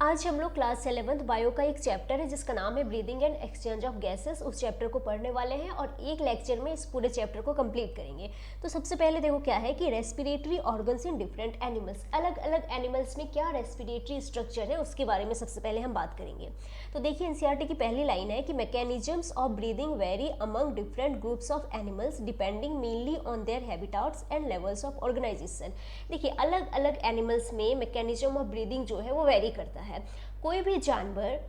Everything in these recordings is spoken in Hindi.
आज हम लोग क्लास 11th बायो का एक चैप्टर है जिसका नाम है breathing and exchange of gases, उस चैप्टर को पढ़ने वाले हैं और एक लेक्चर में इस पूरे चैप्टर को कंप्लीट करेंगे। तो सबसे पहले देखो क्या है कि respiratory organs in different animals, अलग अलग एनिमल्स में क्या रेस्पिरेटरी स्ट्रक्चर है उसके बारे में सबसे पहले हम बात करेंगे। तो देखिए एनसीईआरटी की पहली लाइन है कि mechanisms of breathing vary among different groups of animals depending mainly on their habitats and levels of organisation. देखिए अलग अलग एनिमल्स में मैकेनिज्म ऑफ ब्रीदिंग जो है वो वेरी करता है। कोई भी जानवर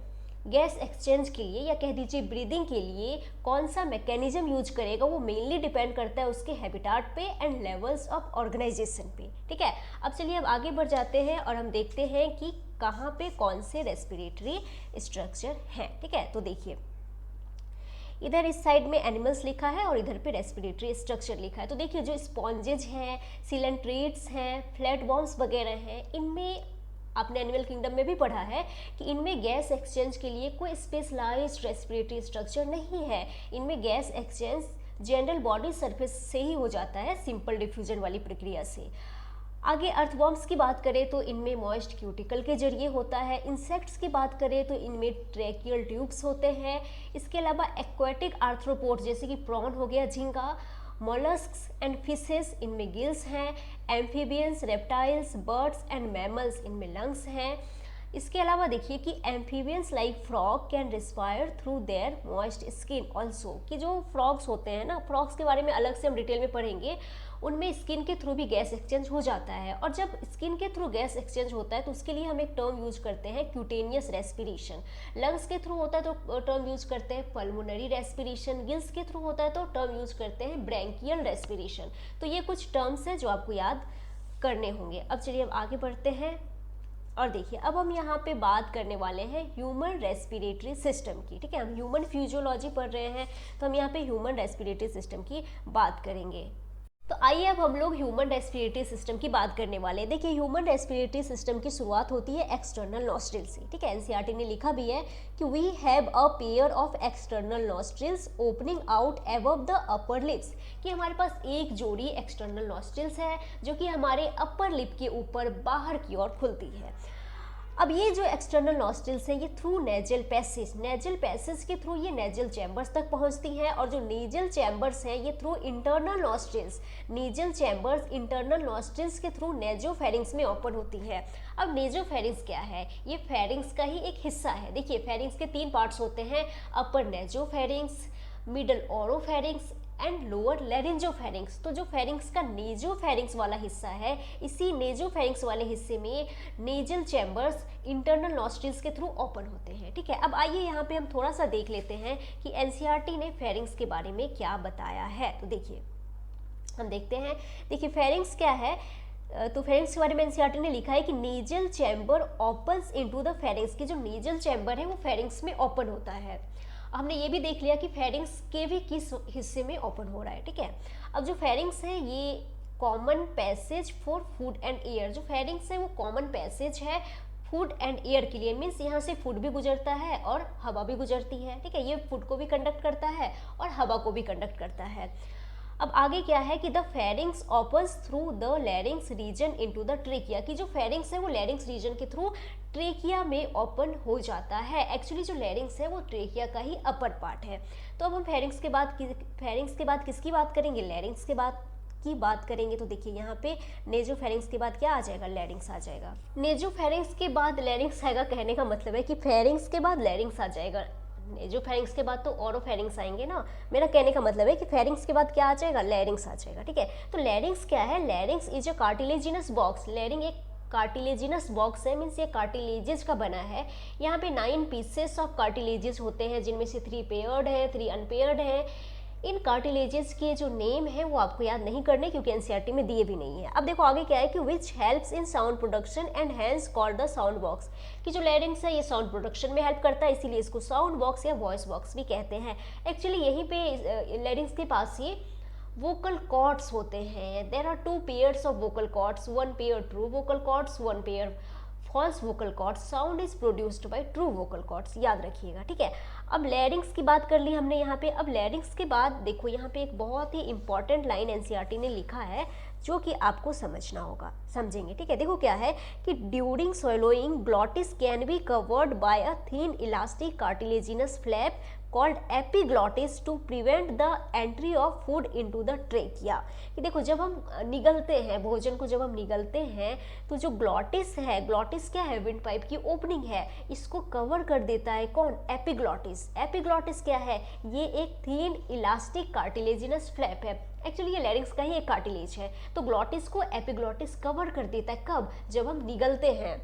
गैस एक्सचेंज के लिए या कह दीजिए ब्रीदिंग के लिए कौन सा मैकेनिज्म यूज करेगा वो मेनली डिपेंड करता है उसके हैबिटाट पे एंड लेवल्स ऑफ ऑर्गेनाइजेशन पे। ठीक है, अब चलिए अब आगे बढ़ जाते हैं और हम देखते हैं कि कहाँ पे कौन से रेस्पिरेटरी स्ट्रक्चर हैं। ठीक है, तो देखिए इधर इस साइड में एनिमल्स लिखा है और इधर पे रेस्पिरेटरी स्ट्रक्चर लिखा है। तो देखिए जो स्पॉन्जेज हैं, सिलेंट्रेट्स हैं, फ्लैटवर्म्स वगैरह हैं, इनमें आपने एनिमल किंगडम में भी पढ़ा है कि इनमें गैस एक्सचेंज के लिए कोई स्पेशलाइज्ड रेस्पिरेटरी स्ट्रक्चर नहीं है। इनमें gas exchange general body surface से ही हो जाता है, सिंपल डिफ्यूजन वाली प्रक्रिया से। आगे अर्थवॉर्म्स की बात करें तो इनमें मॉइस्ट क्यूटिकल के जरिए होता है। इंसेक्ट्स की बात करें तो इनमें ट्रैकियल ट्यूब्स होते हैं। इसके अलावा एक्वेटिक आर्थ्रोपोड जैसे कि प्रॉन हो गया, झींगा, मोलस्क्स एंड फिशेस इनमें गिल्स हैं। Amphibians, reptiles, birds and mammals इनमें लंग्स हैं। इसके अलावा देखिए कि amphibians like frog can respire through their moist skin also, कि जो फ्रॉग्स होते हैं ना, फ्रॉग्स के बारे में अलग से हम डिटेल में पढ़ेंगे, उनमें स्किन के थ्रू भी गैस एक्सचेंज हो जाता है। और जब स्किन के थ्रू गैस एक्सचेंज होता है तो उसके लिए हम एक टर्म यूज करते हैं क्यूटेनियस रेस्पिरेशन। लंग्स के थ्रू होता है तो टर्म यूज करते हैं पल्मोनरी रेस्पिरेशन। गिल्स के थ्रू होता है तो टर्म यूज करते हैं ब्रैंकियल रेस्पिरेशन। तो ये कुछ टर्म्स हैं जो आपको याद करने होंगे। अब चलिए अब आगे बढ़ते हैं और देखिए अब हम यहाँ पे बात करने वाले हैं ह्यूमन रेस्पिरेटरी सिस्टम की। ठीक है, हम ह्यूमन फिजियोलॉजी पढ़ रहे हैं तो हम यहाँ पे ह्यूमन रेस्पिरेटरी सिस्टम की बात करेंगे। तो आइए अब हम लोग ह्यूमन रेस्पिरेटरी सिस्टम की बात करने वाले हैं। देखिए ह्यूमन रेस्पिरेटरी सिस्टम की शुरुआत होती है एक्सटर्नल नॉस्ट्रिल से। ठीक है, एनसीईआरटी ने लिखा भी है कि we have a pair of external nostrils opening out above the upper lips, कि हमारे पास एक जोड़ी एक्सटर्नल नॉस्ट्रिल्स है जो कि हमारे अपर लिप के ऊपर बाहर की ओर खुलती है। अब ये जो एक्सटर्नल नॉस्ट्रिल्स हैं ये थ्रू नेजल पैसेज के थ्रू ये नेजल चैम्बर्स तक पहुंचती हैं, और जो नेजल चैम्बर्स हैं ये through internal nostrils, nasal chambers internal nostrils के थ्रू नेजोफेरिंग्स में ओपन होती है। अब नेजोफेरिंग्स क्या है? ये फेरिंग्स का ही एक हिस्सा है। देखिए फेरिंग्स के 3 पार्ट्स होते हैं, upper nasopharynx, middle oropharynx and lower laryngopharynx. तो जो फेरिंग्स का नेजोफेरिंग्स वाला हिस्सा है, इसी नेजोफेरिंग्स वाले हिस्से में नेजल चैम्बर्स इंटरनल नॉस्ट्रिल्स के थ्रू ओपन होते हैं। ठीक है, अब आइए यहाँ पे हम थोड़ा सा देख लेते हैं कि एनसीईआरटी ने फेरिंग्स के बारे में क्या बताया है। तो देखिए हम देखते हैं, देखिए फेरिंग्स क्या है। तो फेरिंग्स के बारे में एनसीईआरटी ने लिखा है कि nasal chamber opens into the pharynx, की जो नेजल चैम्बर है वो फेरिंग्स में ओपन होता है। हमने ये भी देख लिया कि फेरिंग्स के भी किस हिस्से में ओपन हो रहा है। ठीक है, अब जो फेरिंग्स है ये common passage for food and air, जो फेरिंग्स है वो कॉमन पैसेज है फूड एंड एयर के लिए, मीन्स यहाँ से फूड भी गुजरता है और हवा भी गुजरती है। ठीक है, ये फूड को भी कंडक्ट करता है और हवा को भी कंडक्ट करता है। अब आगे क्या है कि the pharynx opens through the larynx region into the trachea, की जो फेरिंग्स है वो लैरिंग्स रीजन के थ्रू ट्रेकिया में ओपन हो जाता है। एक्चुअली जो लैरिंग्स है वो ट्रेकिया का ही अपर पार्ट है। तो अब हम फेरिंग्स के बाद किसकी बात करेंगे? लैरिंग्स के बाद की बात करेंगे। तो देखिए यहाँ पे नेजोफेरिंग्स के बाद क्या आ जाएगा? लैरिंग्स आ जाएगा। नेजोफेरिंग्स के बाद लैरिंग्स आएगा, कहने का मतलब है कि फेरिंग्स के बाद लैरिंग्स आ जाएगा। नेजोफेरिंग्स के बाद तो ओरोफेरिंग्स आएंगे ना, मेरा कहने का मतलब है कि फेरिंग्स के बाद क्या आ जाएगा? लैरिंग्स आ जाएगा। ठीक है, तो लैरिंग्स क्या है? लैरिंग्स is a cartilaginous box. Larynx एक कार्टिलेजिनस बॉक्स है, मीन्स ये कार्टिलेजेस का बना है। यहाँ पे 9 पीसेस ऑफ कार्टिलेजेस होते हैं, जिनमें से 3 पेयर्ड है, 3 अनपेयर्ड है। इन कार्टिलेजेस के जो नेम है वो आपको याद नहीं करने, क्योंकि एनसीईआरटी में दिए भी नहीं है। अब देखो आगे क्या है कि which helps in sound production and hence called the sound box, कि जो लैरिंग्स है ये साउंड प्रोडक्शन में हेल्प करता है, इसीलिए इसको साउंड बॉक्स या वॉइस बॉक्स भी कहते हैं। एक्चुअली यहीं पे लैरिंग्स के पास ही वोकल कॉर्ड्स होते हैं। There are 2 pairs of vocal cords, 1 pair true vocal cords, 1 pair false vocal cords, sound is produced by true vocal cords, याद रखिएगा, ठीक है। अब लैरिंग्स की बात कर ली हमने यहाँ पे। अब लैरिंग्स के बाद देखो यहाँ पे एक बहुत ही इंपॉर्टेंट लाइन एनसीईआरटी ने लिखा है जो कि आपको समझना होगा, समझेंगे, ठीक है। देखो क्या है कि during swallowing glottis can be covered by a thin elastic cartilaginous flap called epiglottis to prevent the entry of food into the trachea. कि देखो जब हम निगलते हैं, भोजन को जब हम निगलते हैं तो जो ग्लॉटिस है, ग्लॉटिस क्या है, विंड पाइप की ओपनिंग है, इसको कवर कर देता है कौन, एपिग्लॉटिस। एपिग्लॉटिस क्या है, ये एक थिन इलास्टिक कार्टिलेजिनस फ्लैप है। एक्चुअली ये लैरिंग्स का ही एक कार्टिलेज है। तो ग्लॉटिस को एपिग्लॉटिस कवर कर देता है, कब, जब हम निगलते हैं।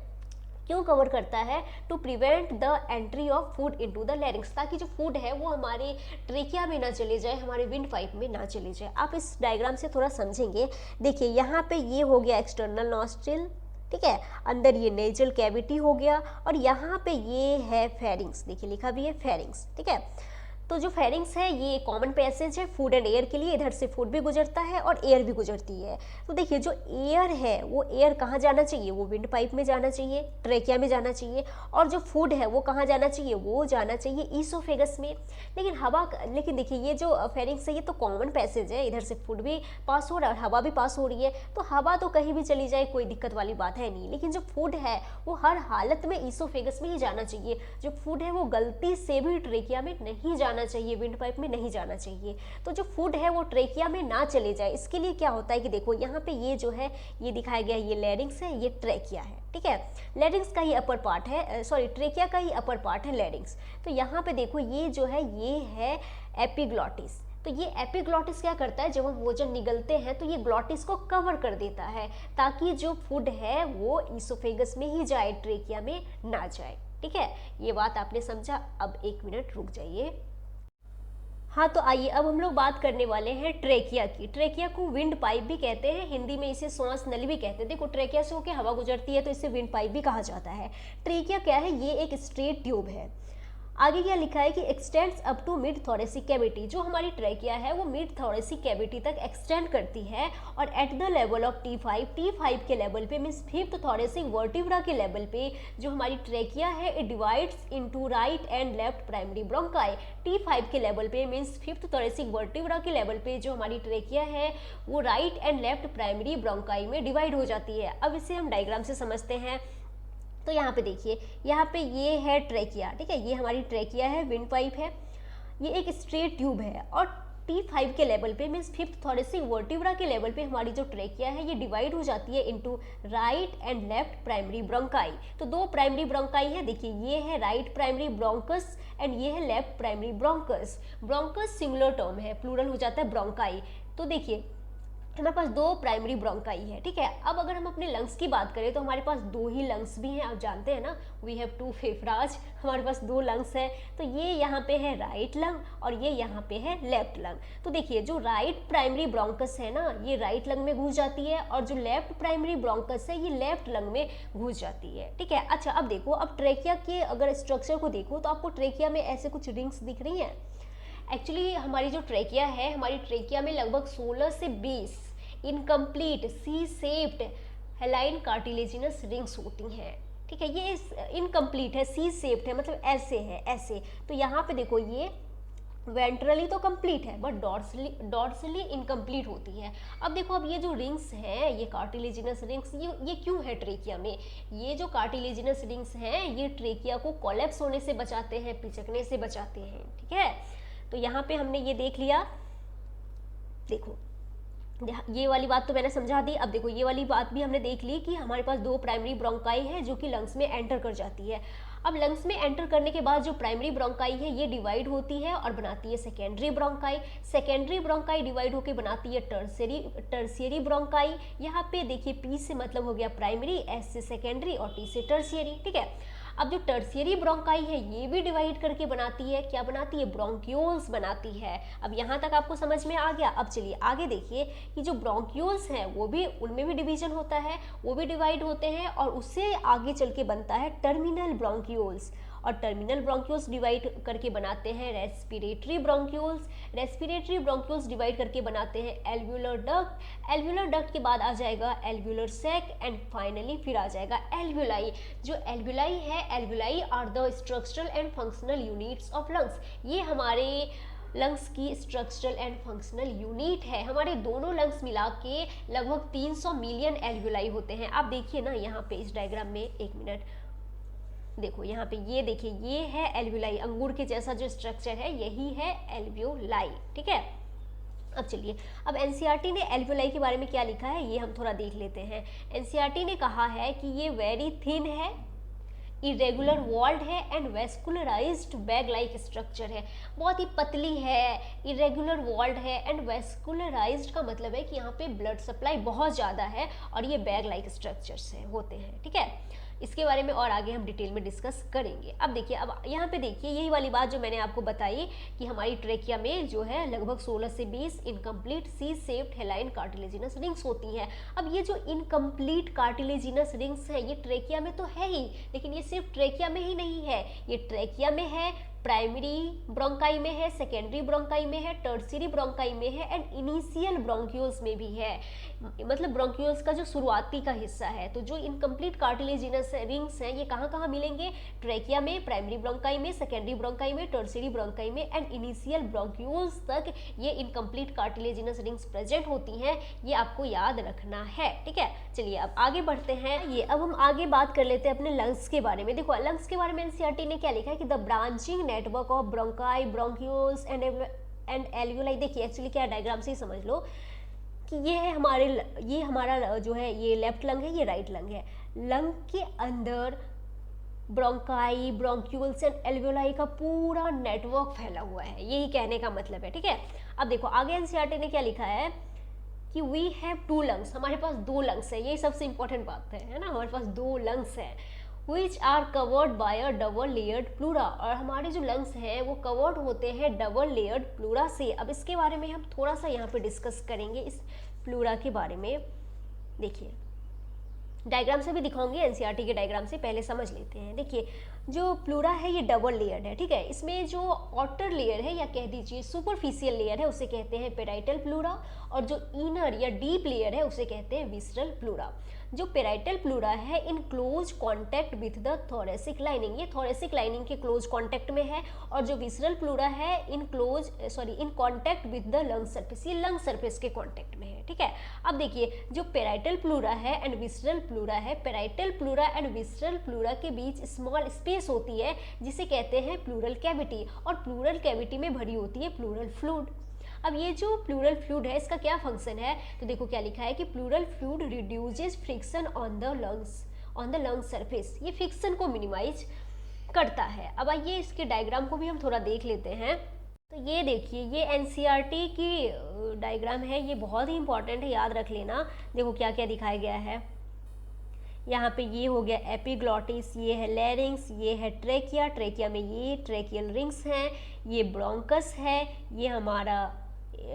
क्यों कवर करता है, to prevent the entry of food into the larynx, ताकि जो फूड है वो हमारे ट्रेकिया में ना चले जाए, हमारे विंड पाइप में ना चले जाए। आप इस डायग्राम से थोड़ा समझेंगे। देखिए यहाँ पे ये हो गया एक्सटर्नल नॉस्ट्रिल, ठीक है, अंदर ये नेजल कैविटी हो गया, और यहाँ पे ये है फेरिंग्स, देखिए लिखा भी है फेरिंग्स, ठीक है। तो जो फेरिंग्स है ये कॉमन पैसेज है फूड एंड एयर के लिए, इधर से फूड भी गुजरता है और एयर भी गुजरती है। तो देखिए जो एयर है वो एयर कहाँ जाना चाहिए, वो विंड पाइप में जाना चाहिए, ट्रेकिया में जाना चाहिए, और जो फूड है वो कहाँ जाना चाहिए, वो जाना चाहिए ईसोफेगस में। लेकिन देखिए ये जो फेरिंग्स है ये तो कॉमन पैसेज है, इधर से फूड भी पास हो रहा है और हवा भी पास हो रही है, तो हवा तो कहीं भी चली जाए कोई दिक्कत वाली बात है नहीं। लेकिन जो फूड है वो हर हालत में ईसोफेगस में ही जाना चाहिए। जो फूड है वो गलती से भी ट्रेकिया में नहीं जाना चाहिए, विंड पाइप में नहीं जाना चाहिए। तो जो फूड है वो ट्रेकिया में ना चले जाए, इसके लिए क्या होता है कि देखो यहाँ पे ये जो है ये दिखाया गया, ये लैरिंग्स है, ये ट्रेकिया है, ठीक है। लैरिंग्स का ही अपर पार्ट है, सॉरी ट्रेकिया का ही अपर पार्ट है लैरिंग्स। तो यहाँ पे देखो ये जो है ये है एपिग्लॉटिस। तो ये एपिग्लॉटिस क्या करता है, जब हम भोजन निगलते हैं तो ये ग्लॉटिस को कवर कर देता है, ताकि जो फूड है वो ईसोफेगस में ही जाए, ट्रेकिया में ना जाए, ठीक है। ये बात आपने समझा। अब 1 मिनट रुक जाइए। हाँ तो आइए अब हम लोग बात करने वाले हैं ट्रेकिया की। ट्रेकिया को विंड पाइप भी कहते हैं, हिंदी में इसे श्वास नली भी कहते हैं। देखो ट्रेकिया से होकर हवा गुजरती है तो इसे विंड पाइप भी कहा जाता है। ट्रेकिया क्या है, ये एक स्ट्रेट ट्यूब है। आगे क्या लिखा है कि extends up to mid thoracic cavity. जो हमारी ट्रेकिया है वो मिड थोरेसिक कैविटी तक एक्सटेंड करती है, और at the level of T5 के लेवल पे, मीन्स फिफ्थ थोरेसिक वर्टिब्रा के लेवल पे जो हमारी ट्रेकिया है it divides into right and left primary bronchi. T5 के लेवल पे मीन्स फिफ्थ थोरेसिक वर्टिब्रा के लेवल पे जो हमारी ट्रेकिया है वो right and left primary bronchi में डिवाइड हो जाती है। अब इसे हम डायग्राम से समझते हैं। तो यहाँ पे देखिए, यहाँ पे ये है ट्रेकिया, ठीक है, ये हमारी ट्रेकिया है, विंड पाइप है, ये एक स्ट्रेट ट्यूब है, और T5 के लेवल पे मीन्स फिफ्थ थोरेसिक वर्टिब्रा के लेवल पे हमारी जो ट्रेकिया है ये डिवाइड हो जाती है into right and left primary bronchi. तो दो प्राइमरी ब्रोंकाई है, देखिए ये है राइट प्राइमरी ब्रोंकस एंड ये है left primary bronchus. Bronchus singular term है, प्लूरल हो जाता है ब्रोंकाई। तो देखिए हमारे पास दो प्राइमरी ब्रोंकाई है, ठीक है। अब अगर हम अपने लंग्स की बात करें तो हमारे पास दो ही लंग्स भी हैं, आप जानते हैं ना, वी हैव 2 फेफड़ाज, हमारे पास 2 लंग्स है। तो ये यहाँ पे है राइट लंग और ये यहाँ पे है लेफ्ट लंग। तो देखिए जो राइट प्राइमरी ब्रोंकस है ना ये राइट लंग में घुस जाती है, और जो लेफ्ट प्राइमरी ब्रोंकस है ये लेफ्ट लंग में घुस जाती है, ठीक है। अच्छा अब देखो, अब ट्रेकिया के अगर स्ट्रक्चर को देखो तो आपको ट्रेकिया में ऐसे कुछ रिंग्स दिख रही हैं। एक्चुअली हमारी जो ट्रेकिया है, हमारी ट्रेकिया में लगभग 16 से 20 incomplete C shaped हेलाइन cartilaginous rings होती हैं, ठीक है। ये इनकम्प्लीट है, सी शेप्ड है, मतलब ऐसे है, ऐसे। तो यहाँ पे देखो ये वेंट्रली तो कंप्लीट है बट डॉर्सली इनकम्प्लीट होती है। अब देखो, अब ये जो रिंग्स हैं, ये कार्टिलेजिनस रिंग्स, ये क्यों है ट्रेकिया में? ये जो कार्टिलेजिनस रिंग्स हैं ये ट्रेकिया को कोलैप्स होने से बचाते हैं, पिचकने से बचाते हैं, ठीक है। तो यहाँ पे हमने ये देख लिया, देखो ये वाली बात तो मैंने समझा दी। अब देखो ये वाली बात भी हमने देख ली कि हमारे पास दो प्राइमरी ब्रोंकाई है जो कि लंग्स में एंटर कर जाती है। अब लंग्स में एंटर करने के बाद जो प्राइमरी ब्रोंकाई है ये डिवाइड होती है और बनाती है secondary bronchi. Secondary bronchi divide होकर बनाती है टर्शियरी ब्रोंकाई। यहाँ पे देखिए पी से मतलब हो गया प्राइमरी, एस से सेकेंडरी और टी से टर्शियरी, ठीक है। अब जो टर्शियरी ब्रोंकाई है ये भी डिवाइड करके बनाती है, क्या बनाती है? ब्रोंक्यूल्स बनाती है। अब यहाँ तक आपको समझ में आ गया। अब चलिए आगे देखिए कि जो ब्रोंक्यूल्स हैं वो भी, उनमें भी डिवीजन होता है, वो भी डिवाइड होते हैं और उससे आगे चल के बनता है टर्मिनल ब्रोंक्यूल्स। और टर्मिनल ब्रोंक्यूल्स डिवाइड करके बनाते हैं respiratory bronchioles, respiratory bronchioles divide करके बनाते हैं एल्व्यूलर डक्ट, एल्व्यूलर डक्ट के बाद आ जाएगा एल्व्यूलर सैक एंड फाइनली फिर आ जाएगा एल्व्यूलाई। जो एल्व्यूलाई है, alveoli are the structural and functional units of lungs. ये हमारे लंग्स की स्ट्रक्चरल एंड फंक्शनल यूनिट है। हमारे दोनों लंग्स मिला के लगभग 300 मिलियन एल्व्यूलाई होते हैं। आप देखिए ना यहाँ पे इस डायग्राम में, एक मिनट देखो यहाँ पे, ये देखिए ये है एल्व्यूलाई, अंगूर के जैसा जो स्ट्रक्चर है यही है एल्व्यूलाई, ठीक है। अब चलिए, अब एनसीईआरटी ने एल्व्यूलाई के बारे में क्या लिखा है ये हम थोड़ा देख लेते हैं। एनसीईआरटी ने कहा है कि ये वेरी थिन है, इरेगुलर वॉल्ड है and vascularised bag like structure है। बहुत ही पतली है, इरेगुलर वॉल्ड है एंड वेस्कुलराइज्ड का मतलब है कि यहाँ पे ब्लड सप्लाई बहुत ज़्यादा है और ये बैग लाइक स्ट्रक्चर्स होते हैं, ठीक है। इसके बारे में और आगे हम डिटेल में डिस्कस करेंगे। अब देखिए, अब यहाँ पे देखिए यही वाली बात जो मैंने आपको बताई कि हमारी ट्रेकिया में जो है लगभग 16 से 20 incomplete C shaped हेलाइन cartilaginous rings होती हैं। अब ये जो इनकम्प्लीट कार्टिलेजिनस रिंग्स हैं ये ट्रेकिया में तो है ही, लेकिन ये सिर्फ ट्रेकिया में ही नहीं है, ये ट्रेकिया में है, प्राइमरी ब्रोंकाई में है, सेकेंडरी ब्रोंकाई में है, टर्सियरी ब्रोंकाई में है एंड इनिशियल ब्रोंक्यूल्स में भी है। मतलब ब्रोंक्यूल्स का जो शुरुआती का हिस्सा है। तो जो इनकम्प्लीट कार्टिलेजिनस रिंग्स हैं ये कहाँ कहाँ मिलेंगे? ट्रेकिया में, प्राइमरी ब्रोंकाई में, सेकेंडरी ब्रोंकाई में, टर्सियरी ब्रोंकाई में एंड इनिशियल ब्रोंक्यूल्स तक ये इनकम्प्लीट कार्टिलेजिनस रिंग्स प्रेजेंट होती हैं। ये आपको याद रखना है, ठीक है। चलिए अब आगे बढ़ते हैं। ये अब हम आगे बात कर लेते हैं अपने लंग्स के बारे में। देखो लंग्स के बारे में एनसीईआरटी ने क्या लिखा है कि the branching network of bronchi, bronchioles and alveoli. देखिए एक्चुअली क्या डायग्राम से ही समझ लो कि ये हमारा जो है ये लेफ्ट लंग है, ये राइट लंग है। लंग के अंदर ब्रोंकाई, ब्रोंक्यूल्स एंड एल्व्यूलाई का पूरा नेटवर्क फैला हुआ है, यही कहने का मतलब है, ठीक है। अब देखो आगे एनसीईआरटी ने क्या लिखा है कि वी हैव 2 लंग्स, हमारे पास 2 लंग्स है, ये सबसे इंपॉर्टेंट बात है ना, हमारे पास 2 लंग्स हैं। which are covered by a double layered pleura, और हमारे जो लंग्स हैं वो कवर्ड होते हैं डबल लेयर्ड प्लूरा से। अब इसके बारे में हम थोड़ा सा यहाँ पे डिस्कस करेंगे इस प्लूरा के बारे में। देखिए डायग्राम से भी दिखाऊंगी, एनसीईआरटी के डायग्राम से पहले समझ लेते हैं। देखिए जो प्लूरा है ये डबल लेयर्ड है, ठीक है। इसमें जो आउटर लेयर है या कह दीजिए सुपरफिशियल लेयर है उसे कहते हैं पेराइटल प्लूरा, और जो इनर या डीप लेयर है उसे कहते हैं विसरल प्लूरा। जो पेराइटल प्लूरा है in close contact with the thoracic lining, ये थोरेसिक लाइनिंग के क्लोज कॉन्टैक्ट में है, और जो विसरल प्लूरा है in contact with the lung surface, ये लंग सरफेस के कॉन्टैक्ट में है, ठीक है। अब देखिए जो पेराइटल प्लूरा है एंड विसरल प्लूरा है, parietal pleura and visceral pleura के बीच स्मॉल स्पेस होती है जिसे कहते हैं प्लूरल कैविटी, और प्लूरल कैविटी में भरी होती है प्लूरल फ्लूइड। अब ये जो प्लूरल फ्लूइड है इसका क्या फंक्शन है, तो देखो क्या लिखा है कि pleural fluid reduces friction on the lung surface, ये फ्रिक्शन को मिनिमाइज करता है। अब आइए इसके डायग्राम को भी हम थोड़ा देख लेते हैं। तो ये देखिए ये एनसीईआरटी की डायग्राम है, ये बहुत ही इंपॉर्टेंट है, याद रख लेना। देखो क्या क्या दिखाया गया है यहाँ पे, ये हो गया एपिग्लॉटिस, ये है लैरिंग्स, ये है ट्रेकिया, ट्रेकिया में ये ट्रेकियल रिंग्स हैं, ये ब्रोंकस है, ये हमारा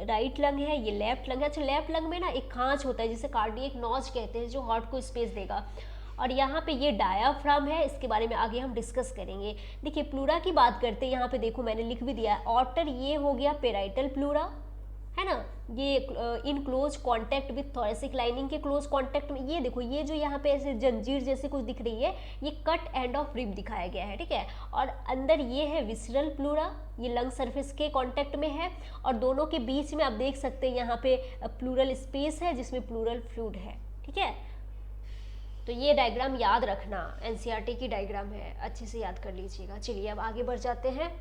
राइट लंग है, ये लेफ्ट लंग है। अच्छा लेफ्ट लंग में ना एक खांच होता है जिसे कार्डियक नॉच कहते हैं जो हार्ट को स्पेस देगा, और यहाँ पे ये डायाफ्राम है, इसके बारे में आगे हम डिस्कस करेंगे। देखिए प्लूरा की बात करते हैं, यहाँ पे देखो मैंने लिख भी दिया है ऑटर, ये हो गया पेराइटल प्लूरा है ना, ये in close contact with thoracic lining के क्लोज कॉन्टैक्ट में। ये देखो ये जो यहाँ पे ऐसे जंजीर जैसे कुछ दिख रही है ये कट एंड ऑफ रिब दिखाया गया है, ठीक है। और अंदर ये है विसरल प्लूरा, ये लंग सरफेस के कॉन्टैक्ट में है, और दोनों के बीच में आप देख सकते हैं यहाँ पे प्लूरल स्पेस है जिसमें प्लूरल फ्लूइड है, ठीक है। तो ये डायग्राम याद रखना, एनसीईआरटी की डायग्राम है, अच्छे से याद कर लीजिएगा। चलिए अब आगे बढ़ जाते हैं।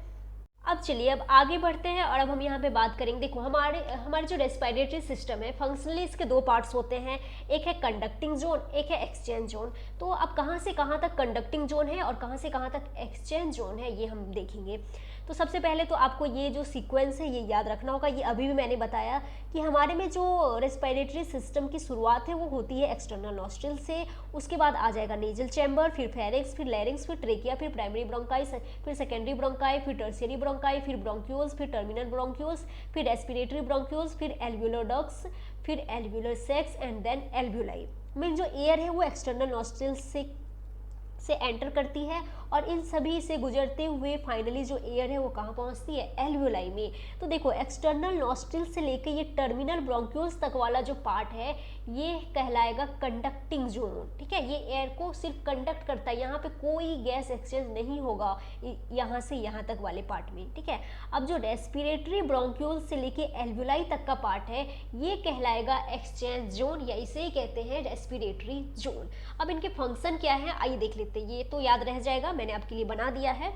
अब चलिए अब आगे बढ़ते हैं और अब हम यहाँ पे बात करेंगे। देखो हमारे जो रेस्पिरेटरी सिस्टम है फंक्शनली इसके 2 पार्ट्स होते हैं, एक है कंडक्टिंग जोन, एक है एक्सचेंज जोन। तो अब कहाँ से कहाँ तक कंडक्टिंग जोन है और कहाँ से कहाँ तक एक्सचेंज जोन है ये हम देखेंगे। तो सबसे पहले तो आपको ये जो सीक्वेंस है ये याद रखना होगा। ये अभी भी मैंने बताया कि हमारे में जो रेस्पिरेटरी सिस्टम की शुरुआत है वो होती है एक्सटर्नल नॉस्ट्रिल से, उसके बाद आ जाएगा नेजल चैम्बर, फिर फेरिंक्स, फिर लैरिंक्स, फिर ट्रेकिया, फिर प्राइमरी ब्रोंकाई, फिर सेकेंडरी ब्रोंकाई, फिर टर्शियरी ब्रोंकाई, फिर ब्रोंक्यूल्स, फिर टर्मिनल ब्रोंक्यूल्स, फिर रेस्पिरेटरी ब्रोंक्यूल्स, फिर एल्व्यूलर डक्ट्स, फिर alveolar sacs and then alveoli. Mean जो एयर है वो एक्सटर्नल नॉस्ट्रिल से एंटर करती है और इन सभी से गुजरते हुए फाइनली जो एयर है वो कहाँ पहुँचती है, एल्वियोलाई में। तो देखो एक्सटर्नल नॉस्ट्रिल से लेकर ये टर्मिनल ब्रोंक्यूल्स तक वाला जो पार्ट है ये कहलाएगा कंडक्टिंग जोन। ठीक है, ये एयर को सिर्फ कंडक्ट करता है, यहाँ पे कोई गैस एक्सचेंज नहीं होगा यहाँ से यहाँ तक वाले पार्ट में। ठीक है, अब जो रेस्पिरेटरी ब्रोंक्यूल से लेके एल्वियोलाई तक का पार्ट है ये कहलाएगा एक्सचेंज जोन, या इसे ही कहते हैं रेस्पिरेटरी जोन। अब इनके फंक्शन क्या है आइए देख लेते हैं, ये तो याद रह जाएगा, मैंने आपके लिए बना दिया है।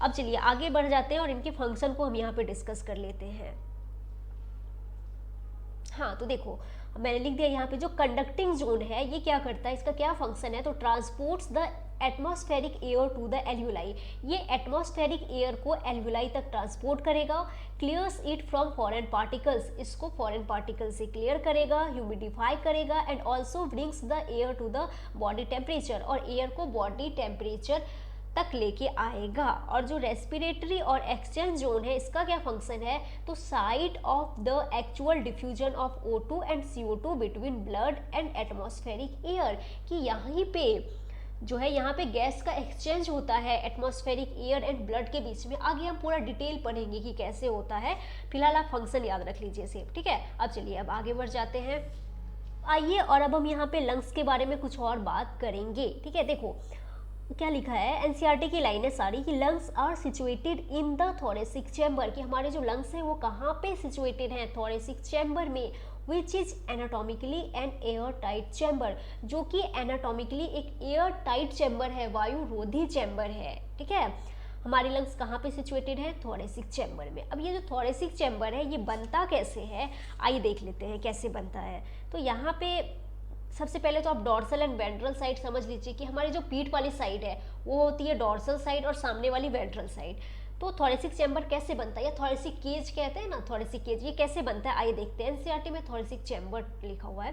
अब चलिए आगे बढ़ जाते हैं और इनके फंक्शन को हम यहाँ पे डिस्कस कर लेते हैं। हाँ तो देखो मैंने लिख दिया यहाँ पे, जो कंडक्टिंग जोन है ये क्या करता है, इसका क्या फंक्शन है, तो transports the atmospheric air to the alveoli. ये एटमॉस्फेरिक एयर को एल्वियोलाई तक ट्रांसपोर्ट करेगा, clears it from foreign particles, इसको फॉरेन पार्टिकल से क्लियर करेगा, ह्यूमिडिफाई करेगा, and also brings the air to the body temperature, और एयर को बॉडी टेम्परेचर तक लेके आएगा। और जो रेस्पिरेटरी और एक्सचेंज जोन है इसका क्या फंक्शन है, तो site of the actual diffusion of O2 and CO2 between blood and atmospheric air, कि यहीं पे जो है यहाँ पे गैस का एक्सचेंज होता है एटमॉस्फेरिक एयर एंड ब्लड के बीच में। आगे हम पूरा डिटेल पढ़ेंगे कि कैसे होता है, फिलहाल आप फंक्शन याद रख लीजिए सिर्फ। ठीक है, अब चलिए अब आगे बढ़ जाते हैं। आइए और अब हम यहाँ पे लंग्स के बारे में कुछ और बात करेंगे। ठीक है, देखो क्या लिखा है, एनसीईआरटी की लाइन है सारी कि lungs are situated in the thoracic chamber, कि हमारे जो लंग्स हैं वो कहाँ पे सिचुएटेड हैं, थोरेसिक चैम्बर में, which is anatomically an air tight chamber, जो कि एनाटॉमिकली एक एयर टाइट चैम्बर है, वायु रोधी चैम्बर है। ठीक है, हमारी लंग्स कहाँ पे सिचुएटेड है, थोरेसिक चैम्बर में। अब ये जो थोरेसिक चैम्बर है ये बनता कैसे है, आइए देख लेते हैं कैसे बनता है। तो यहाँ पे सबसे पहले तो आप डॉर्सल एंड वेंट्रल साइड समझ लीजिए कि हमारी जो पीठ वाली साइड है वो होती है डॉर्सल साइड और सामने वाली वेंट्रल साइड। तो थोरेसिक चैम्बर कैसे बनता है, या थोरेसिक केज कहते हैं ना, थोरेसिक केज ये कैसे बनता है आइए देखते हैं। एनसीईआरटी में थोरेसिक चैम्बर लिखा हुआ है।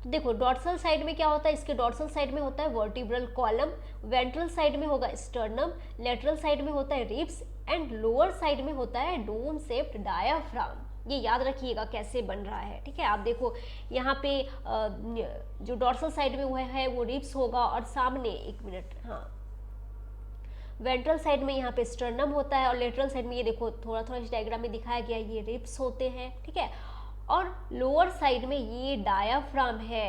तो देखो डॉर्सल साइड में क्या होता है, इसके डॉर्सल साइड में होता है वर्टिब्रल कॉलम, वेंट्रल साइड में होगा स्टर्नम, लेटरल साइड में होता है रिब्स, एंड लोअर साइड में होता है डोम शेप्ड डायाफ्राम। ये याद रखिएगा कैसे बन रहा है। ठीक है, आप देखो यहाँ पे जो डॉर्सल साइड में हुआ है वो रिब्स होगा, और सामने एक मिनट, हाँ वेंट्रल साइड में यहाँ पे स्टर्नम होता है, और लेटरल साइड में ये देखो थोड़ा थोड़ा इस डायग्राम में दिखाया गया है, ये रिब्स होते हैं। ठीक है, और लोअर साइड में ये डायाफ्राम है।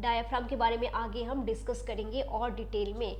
डायाफ्राम के बारे में आगे हम डिस्कस करेंगे और डिटेल में।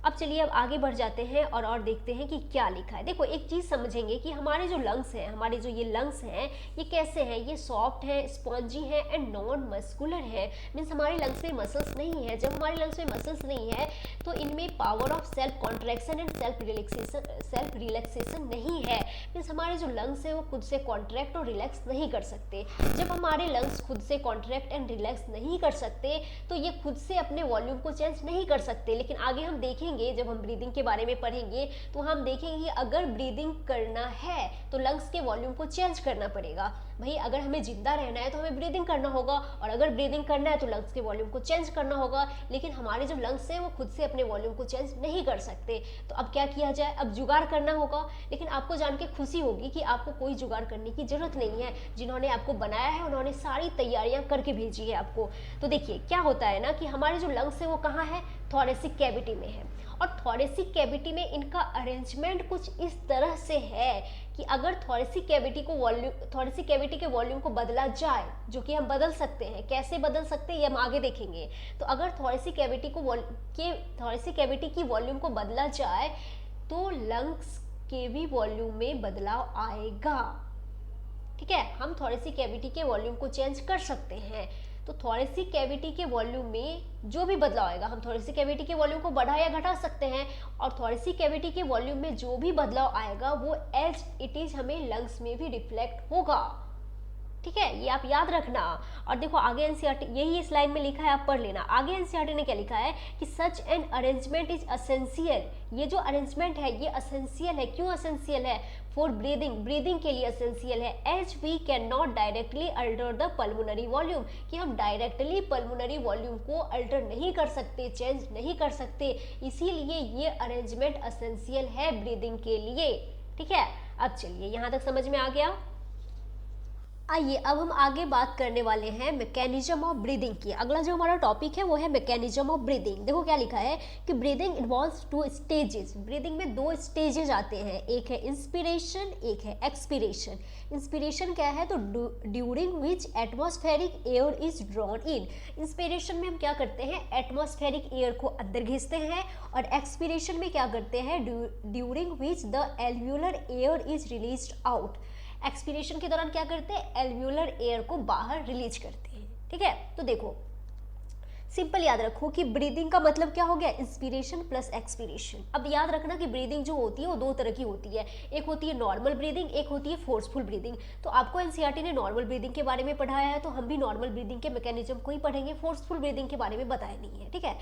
अब चलिए अब आगे बढ़ जाते हैं और देखते हैं कि क्या लिखा है। देखो एक चीज़ समझेंगे कि हमारे जो लंग्स हैं, हमारे जो ये लंग्स हैं ये कैसे हैं, ये सॉफ्ट है, स्पॉन्जी है एंड नॉन मस्कुलर है। मीन्स हमारे लंग्स में मसल्स नहीं है। जब हमारे लंग्स में मसल्स नहीं है तो इनमें power of self contraction and self relaxation नहीं है। मीन्स हमारे जो लंग्स हैं वो खुद से कॉन्ट्रैक्ट और रिलैक्स नहीं कर सकते। जब हमारे लंग्स खुद से कॉन्ट्रैक्ट एंड रिलैक्स नहीं कर सकते तो ये खुद से अपने वॉल्यूम को चेंज नहीं कर सकते। लेकिन आगे हम देखेंगे, जब हम ब्रीदिंग के बारे में पढ़ेंगे तो हम देखेंगे कि अगर ब्रीदिंग करना है तो लंग्स के वॉल्यूम को चेंज करना पड़ेगा। भाई अगर हमें जिंदा रहना है तो हमें ब्रीदिंग करना होगा, और अगर ब्रीदिंग करना है तो लंग्स के वॉल्यूम को चेंज करना होगा। लेकिन हमारे जो लंग्स हैं वो खुद से अपने वॉल्यूम को चेंज नहीं कर सकते। तो अब क्या किया जाए, अब जुगाड़ करना होगा। लेकिन आपको जान के खुशी होगी कि आपको कोई जुगाड़ करने की जरूरत नहीं है। जिन्होंने आपको बनाया है उन्होंने सारी तैयारियां करके भेजी है आपको। तो देखिए क्या होता है ना कि हमारे जो लंग्स है वो कहाँ है, थोरेसिक कैविटी में है। और थोरेसिक कैविटी में इनका अरेंजमेंट कुछ इस तरह से है कि अगर थोरेसिक कैविटी के वॉल्यूम को बदला जाए, जो कि हम बदल सकते हैं, कैसे बदल सकते हैं ये हम आगे देखेंगे। तो अगर थोरेसिक कैविटी की वॉल्यूम को बदला जाए तो लंग्स के भी वॉल्यूम में बदलाव आएगा। ठीक है, हम थोरेसिक कैविटी के वॉल्यूम को चेंज कर सकते हैं। तो थोरेसिक कैविटी के वॉल्यूम में जो भी बदलाव आएगा, हम थोरेसिक कैविटी के वॉल्यूम को बढ़ा या घटा सकते हैं, और थोरेसिक कैविटी के वॉल्यूम में जो भी बदलाव आएगा वो एज इट इज हमें लंग्स में भी रिफ्लेक्ट होगा। ठीक है, ये आप याद रखना। और देखो आगे एनसीईआरटी, यही इस लाइन में लिखा है, आप पढ़ लेना। आगे एनसीईआरटी ने क्या लिखा है कि such an arrangement is essential. ये जो अरेंजमेंट है ये असेंशियल है। क्यों असेंशियल है, फॉर ब्रीदिंग के लिए असेंशियल है। As we can not directly alter the pulmonary volume, कि हम डायरेक्टली पल्मोनरी वॉल्यूम को अल्टर नहीं कर सकते, चेंज नहीं कर सकते। इसीलिए ये अरेंजमेंट असेंशियल है ब्रीदिंग के लिए। ठीक है, अब चलिए यहाँ तक समझ में आ गया। आइए अब हम आगे बात करने वाले हैं मैकेनिज्म ऑफ ब्रीदिंग की। अगला जो हमारा टॉपिक है वो है मैकेनिज्म ऑफ ब्रीदिंग। देखो क्या लिखा है कि breathing involves two stages. Breathing में दो स्टेजेस आते हैं, एक है इंस्पिरेशन, एक है एक्सपिरेशन। इंस्पिरेशन क्या है, तो during which atmospheric air is drawn in. Inspiration में हम क्या करते हैं, एटमॉस्फेरिक एयर को अंदर खींचते हैं, और एक्सपिरेशन में क्या करते हैं, during which the alveolar air is released out. Expiration के दौरान क्या करते हैं, एल्व्यूलर एयर को बाहर रिलीज करते हैं। ठीक है, तो देखो सिंपल याद रखो कि ब्रीदिंग का मतलब क्या हो गया, इंस्पिरेशन प्लस एक्सपीरेशन। अब याद रखना कि ब्रीदिंग जो होती है वो दो तरह की होती है, एक होती है नॉर्मल ब्रीदिंग, एक होती है फोर्सफुल ब्रीदिंग। तो आपको एनसीईआरटी ने नॉर्मल ब्रीदिंग के बारे में पढ़ाया है, तो हम भी नॉर्मल ब्रीदिंग के मैकेनिज्म को ही पढ़ेंगे, फोर्सफुल ब्रीदिंग के बारे में बताया नहीं है। ठीक है,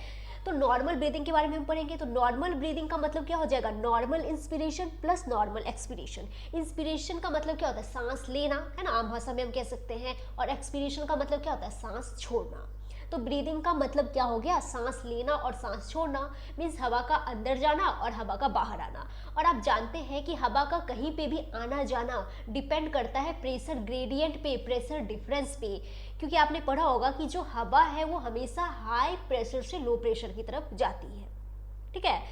तो नॉर्मल ब्रीदिंग के बारे में हम पढ़ेंगे। तो नॉर्मल ब्रीदिंग का मतलब क्या हो जाएगा, normal inspiration plus normal expiration. Inspiration का मतलब क्या होता है, सांस लेना, है ना, आम भाषा में हम कह सकते हैं, और एक्सपीरेशन का मतलब क्या होता है, सांस छोड़ना। तो ब्रीदिंग का मतलब क्या हो गया, सांस लेना और सांस छोड़ना, मीन्स हवा का अंदर जाना और हवा का बाहर आना। और आप जानते हैं कि हवा का कहीं पे भी आना जाना डिपेंड करता है प्रेशर ग्रेडियंट पे, प्रेशर डिफरेंस पे। क्योंकि आपने पढ़ा होगा कि जो हवा है वो हमेशा हाई प्रेशर से लो प्रेशर की तरफ जाती है। ठीक है,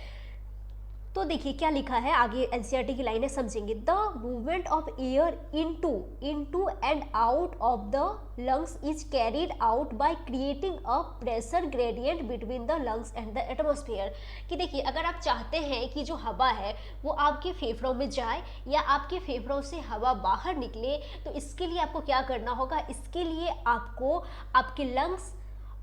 तो देखिए क्या लिखा है आगे, एनसीईआरटी की लाइनें समझेंगे। The movement of air into and out of the lungs is carried out by creating a pressure gradient between the lungs and the atmosphere. कि देखिए अगर आप चाहते हैं कि जो हवा है वो आपके फेफड़ों में जाए या आपके फेफड़ों से हवा बाहर निकले, तो इसके लिए आपको क्या करना होगा, इसके लिए आपको आपके लंग्स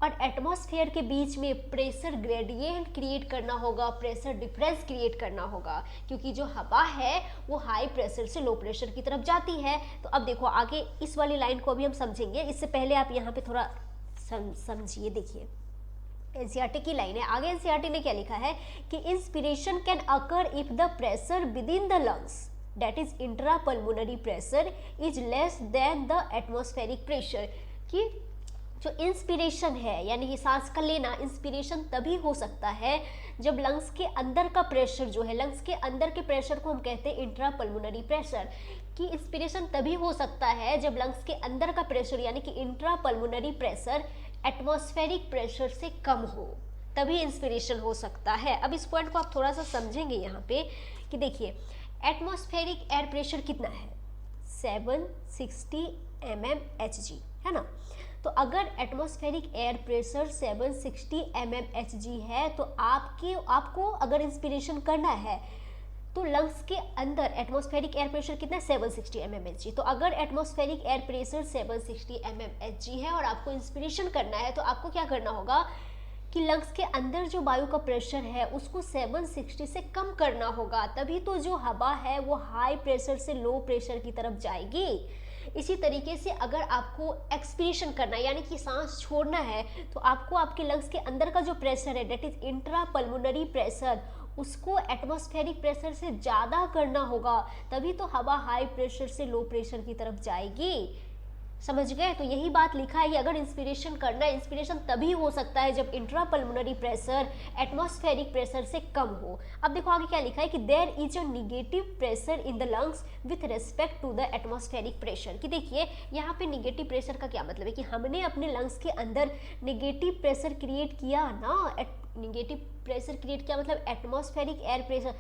और एटमॉस्फेयर के बीच में प्रेशर ग्रेडियंट क्रिएट करना होगा, प्रेशर डिफरेंस क्रिएट करना होगा, क्योंकि जो हवा है वो हाई प्रेशर से लो प्रेशर की तरफ जाती है। तो अब देखो आगे इस वाली लाइन को अभी हम समझेंगे, इससे पहले आप यहाँ पे थोड़ा समझिए। देखिए एनसीईआरटी की लाइन है, आगे एनसीईआरटी ने क्या लिखा है कि inspiration can occur if the pressure with in the lungs, that is intrapulmonary pressure, is less than the atmospheric pressure. कि जो इंस्पिरेशन है यानी कि सांस का लेना, इंस्पिरेशन तभी हो सकता है जब लंग्स के अंदर का प्रेशर जो है, लंग्स के अंदर के प्रेशर को हम कहते हैं इंट्रापल्मोनरी प्रेशर। कि इंस्पिरेशन तभी हो सकता है जब लंग्स के अंदर का प्रेशर यानी कि इंट्रापल्मोनरी प्रेशर एटमॉस्फेरिक प्रेशर से कम हो, तभी इंस्पिरेशन हो सकता है। अब इस पॉइंट को आप थोड़ा सा समझेंगे यहाँ पे कि देखिए एटमॉस्फेरिक एयर प्रेशर कितना है, 760 mmHg, है ना। तो अगर एटमॉस्फेरिक एयर प्रेशर 760 mmHg है, तो आपको अगर इंस्पिरेशन करना है तो लंग्स के अंदर एटमॉस्फेरिक एयर प्रेशर कितना है, 760 mmHg। तो अगर एटमॉस्फेरिक एयर प्रेशर 760 mmHg है और आपको इंस्पिरेशन करना है, तो आपको क्या करना होगा कि लंग्स के अंदर जो वायु का प्रेशर है उसको 760 से कम करना होगा, तभी तो जो हवा है वो हाई प्रेशर से लो प्रेशर की तरफ जाएगी। इसी तरीके से अगर आपको एक्सपीरेशन करना है यानी कि सांस छोड़ना है, तो आपको आपके लंग्स के अंदर का जो प्रेशर है दैट इज इंट्रापल्मोनरी प्रेशर, उसको एटमॉस्फेरिक प्रेशर से ज़्यादा करना होगा, तभी तो हवा हाई प्रेशर से लो प्रेशर की तरफ जाएगी। समझ गए। तो यही बात लिखा है कि अगर इंस्पिरेशन करना है, इंस्पिरेशन तभी हो सकता है जब इंट्रापल्मोनरी प्रेशर एटमॉस्फेरिक प्रेशर से कम हो। अब देखो आगे क्या लिखा है कि there is a negative pressure in the lungs with respect to the atmospheric pressure. कि देखिए यहाँ पे निगेटिव प्रेशर का क्या मतलब है कि हमने अपने लंग्स के अंदर निगेटिव प्रेशर क्रिएट किया ना, निगेटिव प्रेशर क्रिएट किया मतलब एटमॉस्फेरिक एयर प्रेशर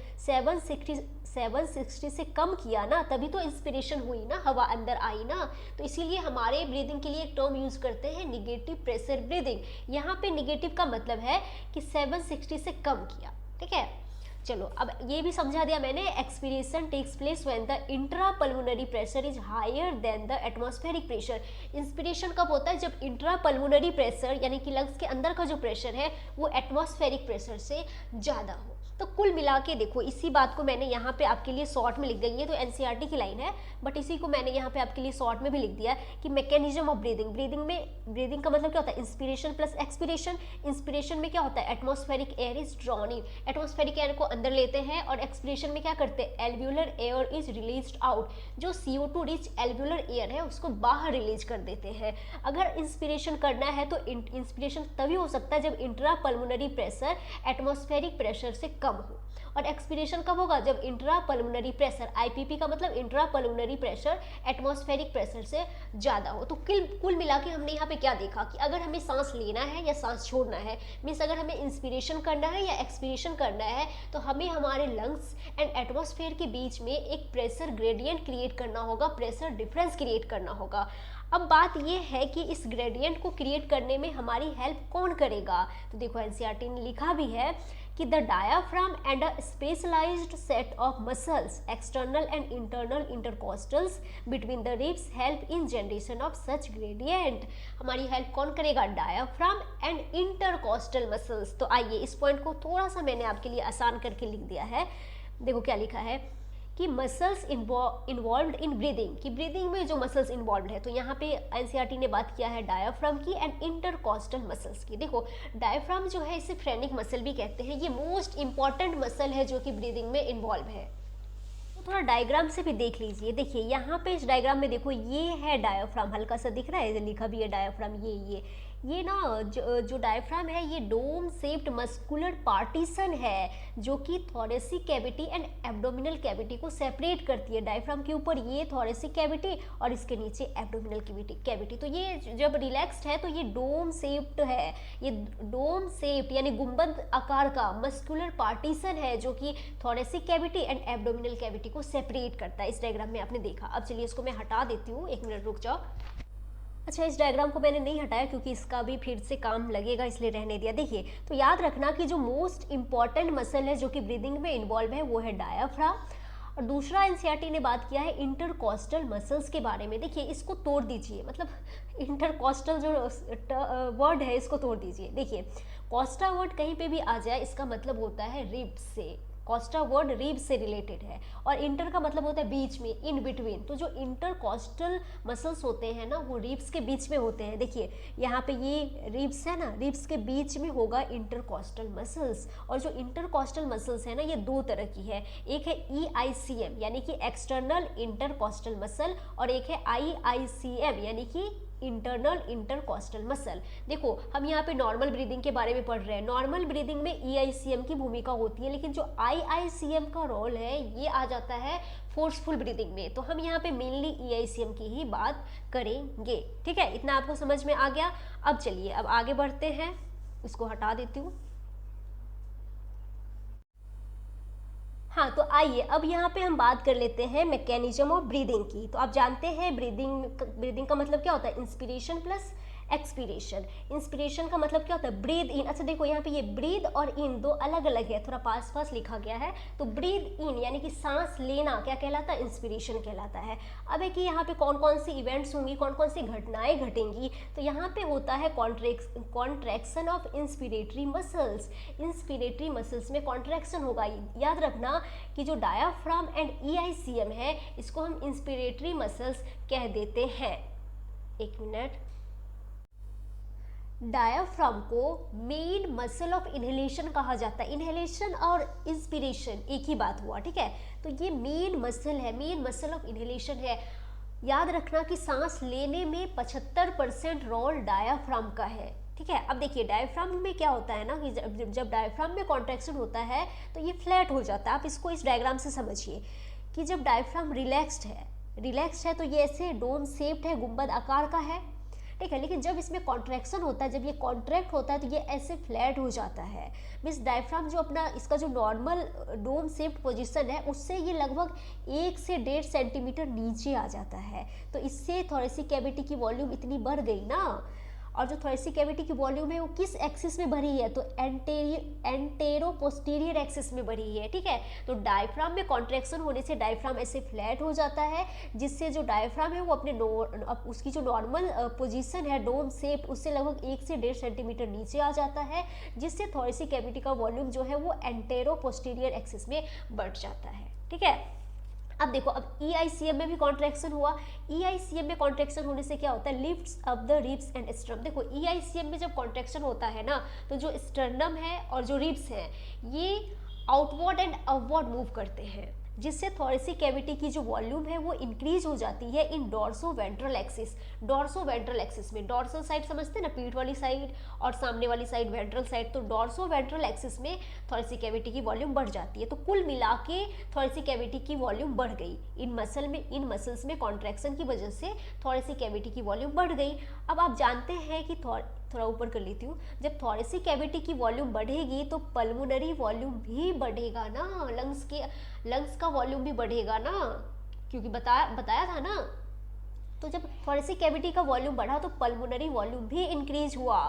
760 से कम किया ना, तभी तो इंस्पिरेशन हुई ना, हवा अंदर आई ना। तो इसीलिए हमारे ब्रीदिंग के लिए एक टर्म यूज करते हैं निगेटिव प्रेशर ब्रीदिंग। यहाँ पे निगेटिव का मतलब है कि 760 से कम किया। ठीक है, चलो अब ये भी समझा दिया मैंने। Expiration takes place when the intrapulmonary pressure is higher than the atmospheric pressure. Inspiration कब होता है, जब इंट्रापल्मोनरी प्रेशर यानी कि लंग्स के अंदर का जो प्रेशर है वो एटमॉस्फेरिक प्रेशर से ज़्यादा हो। तो कुल मिला के देखो, इसी बात को मैंने यहाँ पे आपके लिए शॉर्ट में लिख गई है, तो एनसीईआरटी की लाइन है बट इसी को मैंने यहाँ पे आपके लिए शॉर्ट में भी लिख दिया कि मैकेनिज्म ऑफ ब्रीदिंग। ब्रीदिंग का मतलब क्या होता है, इंस्पिरेशन प्लस एक्सपिरेशन। इंस्पिरेशन में क्या होता है, atmospheric air is drawn in, atmospheric air को अंदर लेते हैं, और एक्सपिरेशन में क्या करते हैं, alveolar air is released out, जो CO2 रिच एल्व्यूलर एयर है उसको बाहर रिलीज कर देते हैं। अगर इंस्पिरेशन करना है तो इंस्पिरेशन तभी हो सकता है जब इंट्रापल्मोनरी प्रेशर एटमॉस्फेरिक प्रेशर से कम कम हो। और एक्सपीरेशन कब होगा? जब इंट्रा पल्मोनरी प्रेशर, आईपीपी का मतलब intra pulmonary pressure atmospheric pressure से ज़्यादा हो। तो कुल मिला के हमने यहाँ पे क्या देखा कि अगर हमें सांस लेना है या सांस छोड़ना है, मीन्स अगर हमें इंस्पिरेशन करना है या एक्सपीरेशन करना है, तो हमें हमारे लंग्स एंड एटमॉस्फेयर के बीच में एक प्रेशर ग्रेडियंट क्रिएट करना होगा, प्रेशर डिफरेंस क्रिएट करना होगा। अब बात ये है कि इस ग्रेडियंट को क्रिएट करने में हमारी हेल्प कौन करेगा? तो देखो एनसीईआरटी ने लिखा भी है कि the diaphragm and a specialised set of muscles external and internal intercostals between the ribs help in generation of such gradient. हमारी हेल्प कौन करेगा? Diaphragm and intercostal muscles. तो आइए इस पॉइंट को थोड़ा सा मैंने आपके लिए आसान करके लिख दिया है। देखो क्या लिखा है कि मसल्स इन्वॉल्व्ड इन ब्रीदिंग, कि ब्रीदिंग में जो मसल्स इन्वॉल्व्ड है, तो यहाँ पे एनसीईआरटी ने बात किया है डायाफ्राम की एंड इंटरकॉस्टल मसल्स की। देखो डायाफ्राम जो है इसे फ्रेनिक मसल भी कहते हैं, ये मोस्ट इंपॉर्टेंट मसल है जो कि ब्रीदिंग में इन्वॉल्व है। तो थोड़ा डायग्राम से भी देख लीजिए। देखिए यहाँ पे इस डायग्राम में देखो ये है डायाफ्राम, हल्का सा दिख रहा है, लिखा भी है डायाफ्राम, ये ना जो डायफ्राम है ये डोम शेप्ड मस्कुलर पार्टीशन है जो कि thoracic cavity and abdominal cavity को सेपरेट करती है। डायफ्राम के ऊपर ये थोरेसिक कैविटी और इसके नीचे एब्डोमिनल कैविटी। तो ये जब रिलैक्स्ड है तो ये डोम शेप्ड है, ये डोम शेप्ड यानी गुंबद आकार का मस्कुलर पार्टीशन है जो कि thoracic cavity and abdominal cavity को सेपरेट करता है। इस डायग्राम में आपने देखा। अब चलिए इसको मैं हटा देती हूँ, 1 मिनट रुक जाओ। अच्छा इस डायग्राम को मैंने नहीं हटाया क्योंकि इसका भी फिर से काम लगेगा, इसलिए रहने दिया। देखिए तो याद रखना कि जो मोस्ट इंपॉर्टेंट मसल है जो कि ब्रीदिंग में इन्वॉल्व है वो है डायाफ्राम। और दूसरा एनसीईआरटी ने बात किया है इंटरकॉस्टल मसल्स के बारे में। देखिए इसको तोड़ दीजिए, मतलब इंटरकॉस्टल जो वर्ड है इसको तोड़ दीजिए। देखिए कॉस्टा वर्ड कहीं पे भी आ जाए इसका मतलब होता है रिब्स से, कॉस्टा वर्ड रिब से रिलेटेड है। और इंटर का मतलब होता है बीच में, इन बिटवीन। तो जो इंटरकॉस्टल मसल्स होते हैं ना वो रिब्स के बीच में होते हैं। देखिए यहाँ पे ये रिब्स है ना, रिब्स के बीच में होगा इंटरकॉस्टल मसल्स। और जो इंटरकॉस्टल मसल्स है ना ये 2 तरह की है, एक है EICM यानी कि एक्सटर्नल इंटरकॉस्टल मसल और एक है IICM यानी कि इंटरनल इंटरकॉस्टल मसल। देखो हम यहाँ पे नॉर्मल ब्रीदिंग के बारे में पढ़ रहे हैं। नॉर्मल ब्रीदिंग में EICM की भूमिका होती है, लेकिन जो IICM का रोल है ये आ जाता है फोर्सफुल ब्रीदिंग में। तो हम यहाँ पे मेनली EICM की ही बात करेंगे। ठीक है, इतना आपको समझ में आ गया। अब चलिए अब आगे बढ़ते हैं, इसको हटा देती हूँ। हाँ तो आइए अब यहाँ पे हम बात कर लेते हैं मैकेनिज्म ऑफ ब्रीदिंग की। तो आप जानते हैं ब्रीदिंग का मतलब क्या होता है? Inspiration plus expiration. इंस्पिरेशन का मतलब क्या होता है? Breathe in. अच्छा देखो यहाँ पे ये ब्रीद और इन 2 अलग अलग है, थोड़ा पास लिखा गया है। तो ब्रीद इन यानी कि सांस लेना क्या कहलाता है? इंस्पिरेशन कहलाता है। अब है कि यहाँ पे कौन कौन सी इवेंट्स होंगी, कौन कौन सी घटनाएं घटेंगी। तो यहाँ पे होता है contraction of inspiratory muscles. Inspiratory muscles में कॉन्ट्रैक्शन होगा। याद रखना कि जो डायाफ्राम एंड EICM है इसको हम इंस्पिरेटरी मसल्स कह देते हैं। 1 मिनट। डायाफ्राम को मेन मसल ऑफ इनहेलेशन कहा जाता है। इनहेलेशन और इंस्पिरेशन एक ही बात हुआ, ठीक है। तो ये मेन मसल है, मेन मसल ऑफ इनहेलेशन है। याद रखना कि सांस लेने में 75% रोल डायाफ्राम का है, ठीक है। अब देखिए डायफ्राम में क्या होता है ना कि जब डायफ्राम में कॉन्ट्रैक्शन होता है तो ये फ्लैट हो जाता है। आप इसको इस डायग्राम से समझिए कि जब डायफ्राम रिलैक्स्ड है तो ये ऐसे डोम शेप्ड है, गुंबद आकार का है, ठीक है। लेकिन जब इसमें कॉन्ट्रैक्शन होता है, जब ये कॉन्ट्रैक्ट होता है तो ये ऐसे फ्लैट हो जाता है। मीन्स डायफ्राम जो अपना इसका जो नॉर्मल डोम शेप्ड पोजीशन है उससे ये लगभग 1 से 1.5 सेंटीमीटर नीचे आ जाता है। तो इससे थोरेसिक कैविटी की वॉल्यूम इतनी बढ़ गई ना। और जो थोरेसिक कैविटी की वॉल्यूम है वो किस एक्सिस में बढ़ी है? तो एंटेरो पोस्टीरियर एक्सिस में बढ़ी है, ठीक है। तो डायफ्राम में कॉन्ट्रैक्शन होने से डायफ्राम ऐसे फ्लैट हो जाता है, जिससे जो डायफ्राम है वो अपने उसकी जो नॉर्मल पोजीशन है डोम शेप उससे लगभग 1 से 1.5 सेंटीमीटर नीचे आ जाता है, जिससे थोरेसिक कैविटी का वॉल्यूम जो है वो एंटेरो पोस्टीरियर एक्सिस में बढ़ जाता है, ठीक है। अब देखो अब EICM में भी कॉन्ट्रैक्शन हुआ। EICM में कॉन्ट्रैक्शन होने से क्या होता है? Lifts up the ribs and sternum. देखो EICM में जब कॉन्ट्रैक्शन होता है ना तो जो स्टर्नम है और जो रिब्स हैं ये आउटवर्ड एंड अपवर्ड मूव करते हैं, जिससे थोरेसिक कैविटी की जो वॉल्यूम है वो इंक्रीज हो जाती है in dorso ventral axis. Dorso ventral axis में, डॉर्सल साइड समझते हैं ना, पीठ वाली साइड और सामने वाली साइड वेंट्रल साइड, तो डॉर्सो वेंट्रल एक्सिस में थोरेसिक कैविटी की वॉल्यूम बढ़ जाती है। तो कुल मिला के थोरेसिक कैविटी की वॉल्यूम बढ़ गई। इन मसल्स में कॉन्ट्रैक्शन की वजह से थोरेसिक कैविटी की वॉल्यूम बढ़ गई। अब आप जानते हैं कि थोड़ा ऊपर कर लेती हूँ, जब थोरेसिक कैविटी की वॉल्यूम बढ़ेगी तो पल्मोनरी वॉल्यूम भी बढ़ेगा ना, लंग्स का वॉल्यूम भी बढ़ेगा ना, क्योंकि बताया था ना। तो जब थोरेसिक कैविटी का वॉल्यूम बढ़ा तो पल्मोनरी वॉल्यूम भी इंक्रीज हुआ।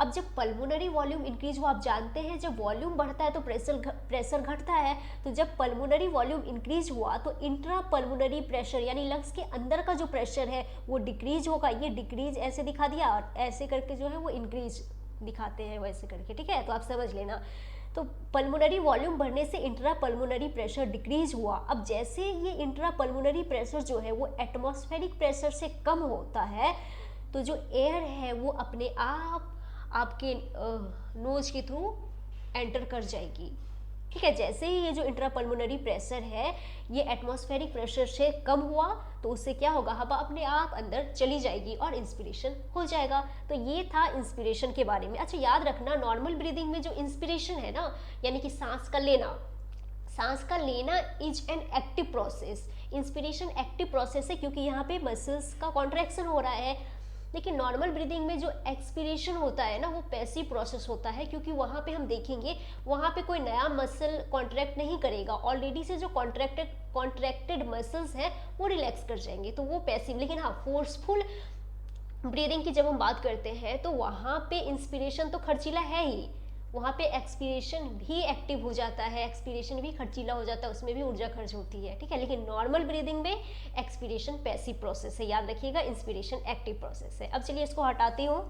अब जब पल्मोनरी वॉल्यूम इंक्रीज हुआ, आप जानते हैं जब वॉल्यूम बढ़ता है तो प्रेशर घटता है। तो जब पल्मोनरी वॉल्यूम इंक्रीज हुआ तो इंट्रा पल्मोनरी प्रेशर यानी लंग्स के अंदर का जो प्रेशर है वो डिक्रीज होगा। ये डिक्रीज ऐसे दिखा दिया और ऐसे करके जो है वो इंक्रीज दिखाते हैं वैसे करके, ठीक है, तो आप समझ लेना। तो पल्मोनरी वॉल्यूम बढ़ने से इंट्रा पल्मोनरी प्रेशर डिक्रीज हुआ। अब जैसे ये इंट्रा पल्मोनरी प्रेशर जो है वो एटमॉस्फेरिक प्रेशर से कम होता है तो जो एयर है वो अपने आप आपके नोज के थ्रू एंटर कर जाएगी, ठीक है। जैसे ही ये जो इंट्रापल्मोनरी प्रेशर है ये एटमॉस्फेरिक प्रेशर से कम हुआ तो उससे क्या होगा, हवा अपने आप अंदर चली जाएगी और इंस्पिरेशन हो जाएगा। तो ये था इंस्पिरेशन के बारे में। अच्छा याद रखना, नॉर्मल ब्रीदिंग में जो इंस्पिरेशन है ना, यानी कि सांस का लेना is an active process. Inspiration active process है क्योंकि यहाँ पे मसल्स का कॉन्ट्रैक्शन हो रहा है। लेकिन नॉर्मल ब्रीदिंग में जो एक्सपिरेशन होता है ना वो पैसिव प्रोसेस होता है, क्योंकि वहाँ पे हम देखेंगे वहाँ पे कोई नया मसल कॉन्ट्रैक्ट नहीं करेगा, ऑलरेडी से जो कॉन्ट्रैक्टेड मसल्स हैं वो रिलैक्स कर जाएंगे, तो वो पैसिव। लेकिन हाँ, फोर्सफुल ब्रीदिंग की जब हम बात करते हैं तो वहाँ पे इंस्पिरेशन तो खर्चीला है ही, वहाँ पे एक्सपिरेशन भी एक्टिव हो जाता है, एक्सपिरेशन भी खर्चीला हो जाता है, उसमें भी ऊर्जा खर्च होती है, ठीक है। लेकिन नॉर्मल ब्रीदिंग में एक्सपिरेशन पैसिव प्रोसेस है, याद रखिएगा, इंस्पिरेशन एक्टिव प्रोसेस है। अब चलिए इसको हटाती हूँ।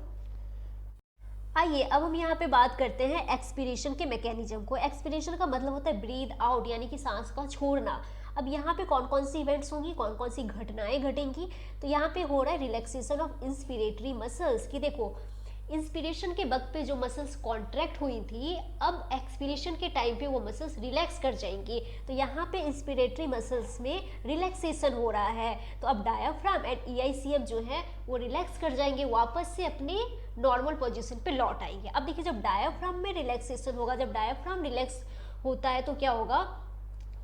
आइए अब हम यहाँ पे बात करते हैं एक्सपिरेशन के मैकेनिज्म को। एक्सपिरेशन का मतलब होता है ब्रीद आउट, यानी कि सांस का छोड़ना। अब यहाँ पे कौन कौन सी इवेंट्स होंगी, कौन कौन सी घटनाएं घटेंगी, तो यहाँ पे हो रहा है रिलैक्सेशन ऑफ इंस्पिरेटरी मसल्स। की देखो, इंस्पिरेशन के वक्त पे जो मसल्स कॉन्ट्रैक्ट हुई थी, अब एक्सपिरेशन के टाइम पे वो मसल्स रिलैक्स कर जाएंगी। तो यहाँ पे इंस्पिरेटरी मसल्स में रिलैक्सेशन हो रहा है। तो अब डायाफ्राम एंड ईआईसीएम जो है वो रिलैक्स कर जाएंगे, वापस से अपने नॉर्मल पोजीशन पे लौट आएंगे। अब देखिए, जब डायाफ्राम में रिलैक्सेशन होगा, जब डायाफ्राम रिलैक्स होता है तो क्या होगा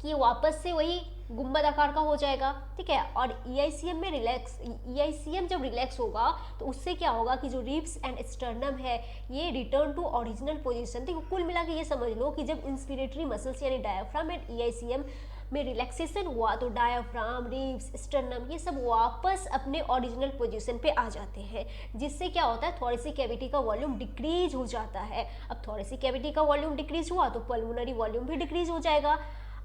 कि वापस से वही गुंबद आकार का हो जाएगा, ठीक है। और ईआईसीएम जब रिलैक्स होगा तो उससे क्या होगा कि जो रिब्स एंड स्टर्नम है ये रिटर्न टू ओरिजिनल पोजीशन। देखो कुल मिला के ये समझ लो कि जब इंस्पिरेटरी मसल्स यानी डायाफ्राम एंड ईआईसीएम में रिलैक्सेशन हुआ तो डायाफ्राम, रिब्स, स्टर्नम ये सब वापस अपने ओरिजिनल पोजीशन पे आ जाते हैं, जिससे क्या होता है, थोरेसिक कैविटी का वॉल्यूम डिक्रीज हो जाता है। अब थोरेसिक कैविटी का वॉल्यूम डिक्रीज हुआ तो पल्मोनरी वॉल्यूम भी डिक्रीज हो जाएगा।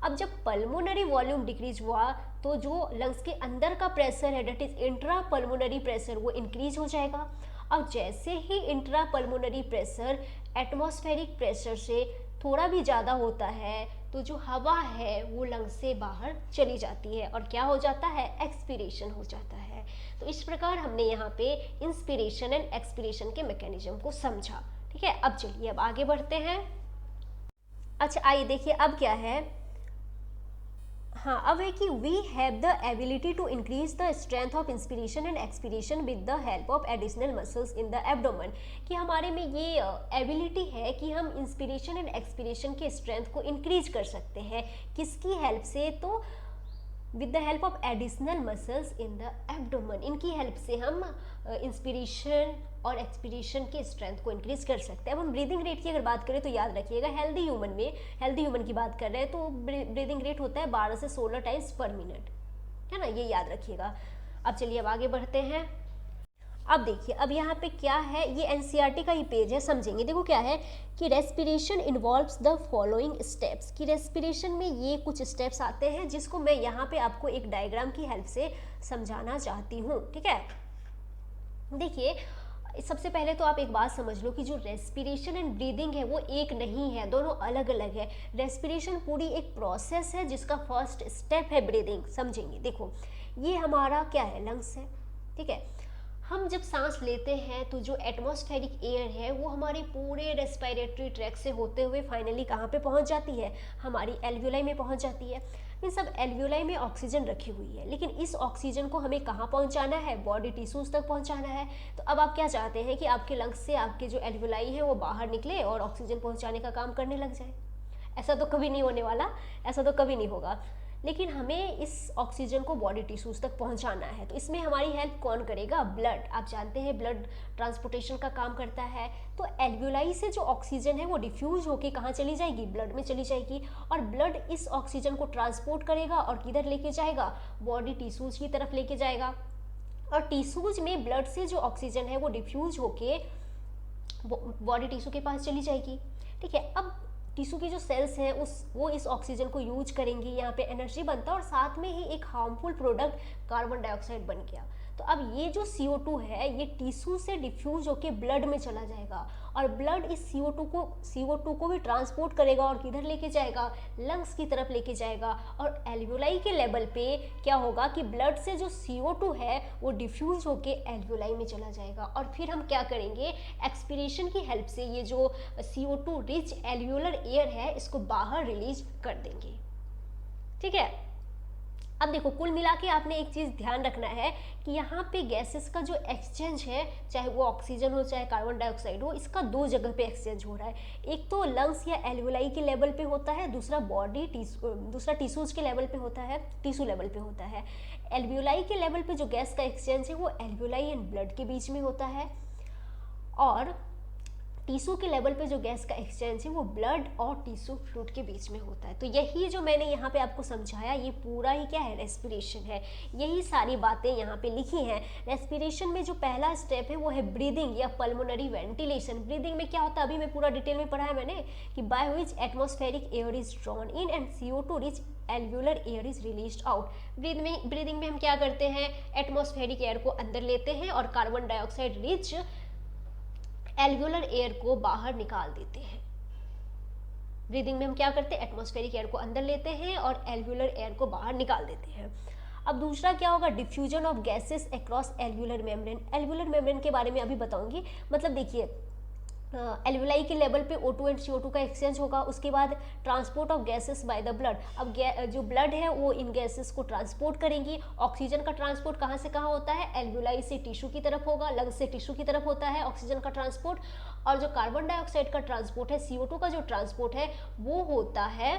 अब जब पल्मोनरी वॉल्यूम डिक्रीज हुआ तो जो लंग्स के अंदर का प्रेशर है, that is intra pulmonary pressure, वो इंक्रीज हो जाएगा। अब जैसे ही intra pulmonary pressure atmospheric pressure से थोड़ा भी ज़्यादा होता है तो जो हवा है वो लंग्स से बाहर चली जाती है और क्या हो जाता है, एक्सपिरेशन हो जाता है। तो इस प्रकार हमने यहाँ पे इंस्पिरेशन एंड एक्सपिरेशन के मैकेनिज्म को समझा, ठीक है। अब चलिए अब आगे बढ़ते हैं। अच्छा आइए देखिए अब क्या है, हाँ अब है कि we have the ability to increase the strength of inspiration and expiration with the help of additional muscles in the abdomen. कि हमारे में ये एबिलिटी है कि हम इंस्पिरेशन एंड एक्सपिरेशन के स्ट्रेंथ को इंक्रीज कर सकते हैं। किसकी हेल्प से, तो with the help of additional muscles in the abdomen. इनकी हेल्प से हम इंस्पिरेशन और एक्सपिरेशन के स्ट्रेंथ को इंक्रीज कर सकते हैं। अब हम ब्रीदिंग रेट की अगर बात करें तो याद रखिएगा, हेल्दी ह्यूमन की बात कर रहे हैं तो ब्रीदिंग रेट होता है 12 से 16 टाइम्स पर मिनट, है ना, ये याद रखिएगा। अब चलिए अब आगे बढ़ते हैं। अब देखिए अब यहाँ पे क्या है, ये एनसीईआरटी का ही पेज है, समझेंगे। देखो क्या है कि respiration involves the following steps. कि रेस्पिरेशन में ये कुछ स्टेप्स आते हैं जिसको मैं यहाँ पे आपको एक डायग्राम की हेल्प से समझाना चाहती हूँ, ठीक है। देखिए सबसे पहले तो आप एक बात समझ लो कि जो रेस्पिरेशन एंड ब्रीदिंग है वो एक नहीं है, दोनों अलग अलग है। रेस्पिरेशन पूरी एक प्रोसेस है जिसका फर्स्ट स्टेप है ब्रीदिंग, समझेंगे। देखो ये हमारा क्या है, लंग्स है, ठीक है। हम जब सांस लेते हैं तो जो एटमॉस्फेरिक एयर है वो हमारे पूरे रेस्पिरेटरी ट्रैक से होते हुए फाइनली कहाँ पे पहुँच जाती है, हमारी एल्वियोलाई में पहुँच जाती है। इन सब एल्वियोलाई में ऑक्सीजन रखी हुई है, लेकिन इस ऑक्सीजन को हमें कहाँ पहुँचाना है, बॉडी टिश्यूज़ तक पहुँचाना है। तो अब आप क्या चाहते हैं कि आपके लंग्स से आपके जो एल्वियोलाई है वो बाहर निकले और ऑक्सीजन पहुँचाने का काम करने लग जाए। ऐसा तो कभी नहीं होने वाला, ऐसा तो कभी नहीं होगा। लेकिन हमें इस ऑक्सीजन को बॉडी टिश्यूज़ तक पहुंचाना है, तो इसमें हमारी हेल्प कौन करेगा, ब्लड। आप जानते हैं ब्लड ट्रांसपोर्टेशन का काम करता है। तो एल्वियोलाई से जो ऑक्सीजन है वो डिफ्यूज होके कहाँ चली जाएगी, ब्लड में चली जाएगी, और ब्लड इस ऑक्सीजन को ट्रांसपोर्ट करेगा और किधर लेके जाएगा, बॉडी टिश्यूज़ की तरफ लेके जाएगा। और टिश्यूज़ में ब्लड से जो ऑक्सीजन है वो डिफ्यूज होके बॉडी टिश्यू के पास चली जाएगी। ठीक है, अब टिश्यू की जो सेल्स हैं वो इस ऑक्सीजन को यूज करेंगी, यहाँ पे एनर्जी बनता है और साथ में ही एक हार्मफुल प्रोडक्ट कार्बन डाइऑक्साइड बन गया। तो अब ये जो CO2 है ये टिश्यू से डिफ्यूज होकर ब्लड में चला जाएगा और ब्लड इस CO2 को भी ट्रांसपोर्ट करेगा और किधर लेके जाएगा, लंग्स की तरफ लेके जाएगा। और एल्वियोलाई के लेवल पे क्या होगा कि ब्लड से जो CO2 है वो डिफ्यूज होके एल्वियोलाई में चला जाएगा और फिर हम क्या करेंगे, एक्सपीरेशन की हेल्प से ये जो CO2 रिच एल्वियोलर एयर है इसको बाहर रिलीज कर देंगे। ठीक है, अब देखो कुल मिला के आपने एक चीज़ ध्यान रखना है कि यहाँ पे गैसेस का जो एक्सचेंज है, चाहे वो ऑक्सीजन हो चाहे कार्बन डाइऑक्साइड हो, इसका दो जगह पे एक्सचेंज हो रहा है। एक तो लंग्स या एल्वियोलाई के लेवल पे होता है, दूसरा दूसरा टिश्यूज के लेवल पे होता है, टिश्यू लेवल पे होता है। एल्वियोलाई के लेवल पे जो गैस का एक्सचेंज है वो एल्वियोलाई एंड ब्लड के बीच में होता है, और टिश्यू के लेवल पे जो गैस का एक्सचेंज है वो ब्लड और टिश्यू फ्लूइड के बीच में होता है। तो यही जो मैंने यहाँ पे आपको समझाया ये पूरा ही क्या है, रेस्पिरेशन है। यही सारी बातें यहाँ पे लिखी हैं। रेस्पिरेशन में जो पहला स्टेप है वो है ब्रीदिंग या पल्मोनरी वेंटिलेशन। ब्रीदिंग में क्या होता है, अभी मैं पूरा डिटेल में पढ़ा है मैंने कि by which atmospheric air is drawn in and CO2 rich alveolar air is released out. Breathing में हम क्या करते हैं, एटमॉस्फेरिक एयर को अंदर लेते हैं और carbon dioxide rich alveolar air को बाहर निकाल देते हैं। ब्रीदिंग में हम क्या करते हैं, एटमॉस्फेरिक एयर को अंदर लेते हैं और एल्वियोलर एयर को बाहर निकाल देते हैं। अब दूसरा क्या होगा, diffusion of gases across alveolar membrane. Alveolar membrane के बारे में अभी बताऊंगी। मतलब देखिए एल्वियोलाई के लेवल पे O2 एंड CO2 का एक्सचेंज होगा, उसके बाद transport of gases by the blood. अब जो ब्लड है वो इन गैसेस को ट्रांसपोर्ट करेंगी। ऑक्सीजन का ट्रांसपोर्ट कहाँ से कहाँ होता है, एल्वियोलाई से टिश्यू की तरफ होगा, लंग्स से टिश्यू की तरफ होता है ऑक्सीजन का ट्रांसपोर्ट। और जो कार्बन डाइऑक्साइड का ट्रांसपोर्ट है, CO2 का जो ट्रांसपोर्ट है वो होता है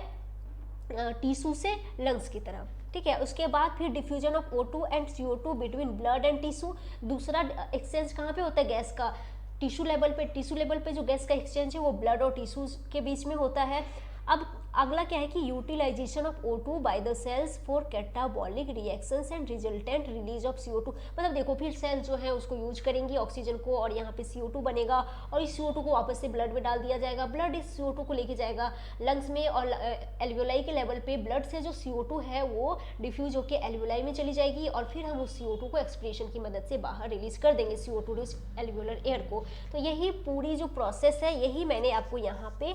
टिश्यू से लंग्स की तरफ। ठीक है, उसके बाद फिर diffusion of O2 and CO2 between blood and tissue. दूसरा एक्सचेंज कहाँ पे होता है गैस का, टिश्यू लेवल पे जो गैस का एक्सचेंज है वो ब्लड और टिश्यूज के बीच में होता है। अब अगला क्या है कि utilization of O2 by the cells for catabolic reactions and resultant release of CO2। मतलब देखो फिर सेल्स जो है उसको यूज करेंगी ऑक्सीजन को और यहाँ पे CO2 बनेगा और इस CO2 को वापस से ब्लड में डाल दिया जाएगा। ब्लड इस CO2 को लेके जाएगा लंग्स में और एल्वियोलाई के लेवल पे ब्लड से जो CO2 है वो डिफ्यूज होकर एल्वियोलाई में चली जाएगी और फिर हम उस CO2 को एक्सप्रेशन की मदद से बाहर रिलीज कर देंगे, CO2 रिच एल्वियोलर एयर को। तो यही पूरी जो प्रोसेस है यही मैंने आपको यहाँ पे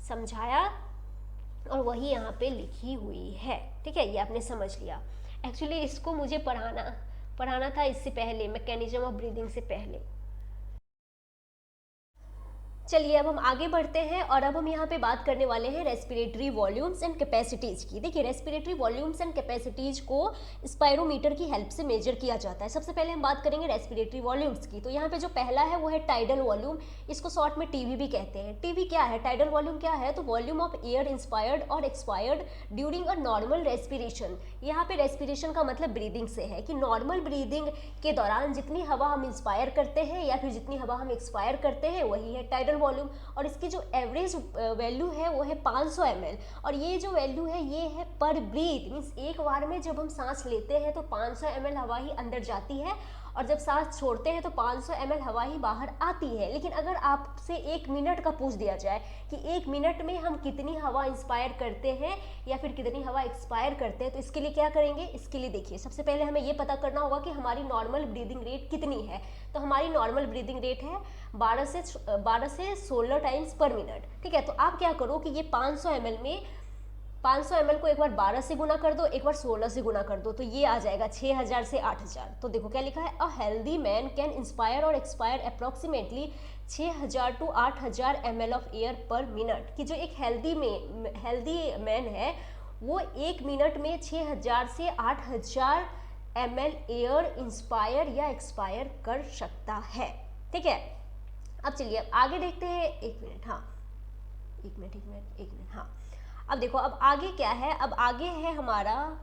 समझाया और वही यहाँ पे लिखी हुई है। ठीक है, ये आपने समझ लिया। एक्चुअली इसको मुझे पढ़ाना था इससे पहले, मैकेनिज्म ऑफ ब्रीदिंग से पहले। चलिए अब हम आगे बढ़ते हैं और अब हम यहाँ पे बात करने वाले हैं रेस्पिरेटरी वॉल्यूम्स एंड कैपेसिटीज़ की। देखिए रेस्पिरेटरी वॉल्यूम्स एंड कैपेसिटीज़ को स्पायरोमीटर की हेल्प से मेजर किया जाता है। सबसे पहले हम बात करेंगे रेस्पिरेटरी वॉल्यूम्स की। तो यहाँ पे जो पहला है वो है टाइडल वॉल्यूम, इसको शॉर्ट में TV भी कहते हैं। TV क्या है, टाइडल वॉल्यूम क्या है, तो वॉल्यूम ऑफ एयर इंस्पायर्ड और expired during a normal respiration. यहाँ पे रेस्पिरेशन का मतलब ब्रीदिंग से है कि नॉर्मल ब्रीदिंग के दौरान जितनी हवा हम इंस्पायर करते हैं या फिर जितनी हवा हम एक्सपायर करते हैं वही है टाइडल वॉल्यूम। और इसकी जो एवरेज वैल्यू है वो है 500 ml और ये जो वैल्यू है ये है पर ब्रीथ, मीन्स एक बार में जब हम सांस लेते हैं तो 500 ml हवा ही अंदर जाती है और जब सांस छोड़ते हैं तो 500 ml हवा ही बाहर आती है। लेकिन अगर आपसे 1 मिनट का पूछ दिया जाए कि 1 मिनट में हम कितनी हवा इंस्पायर करते हैं या फिर कितनी हवा एक्सपायर करते हैं, तो इसके लिए क्या करेंगे, इसके लिए देखिए सबसे पहले हमें ये पता करना होगा कि हमारी नॉर्मल ब्रीदिंग रेट कितनी है। तो हमारी नॉर्मल ब्रीदिंग रेट है 12 से 16 टाइम्स पर मिनट। ठीक है, तो आप क्या करो कि ये 500 ml में 500 ml को एक बार 12 से गुना कर दो, एक बार 16 से गुना कर दो, तो ये आ जाएगा 6000 से 8000। तो देखो क्या लिखा है, a healthy man can inspire or expire approximately 6000 to 8000 ml of air per minute. कि जो एक हेल्दी मैन है वो 1 मिनट में 6000 से 8000 ml एयर इंस्पायर या एक्सपायर कर सकता है। ठीक है, अब चलिए अब आगे देखते हैं। एक मिनट, हाँ, अब देखो अब आगे क्या है, अब आगे है हमारा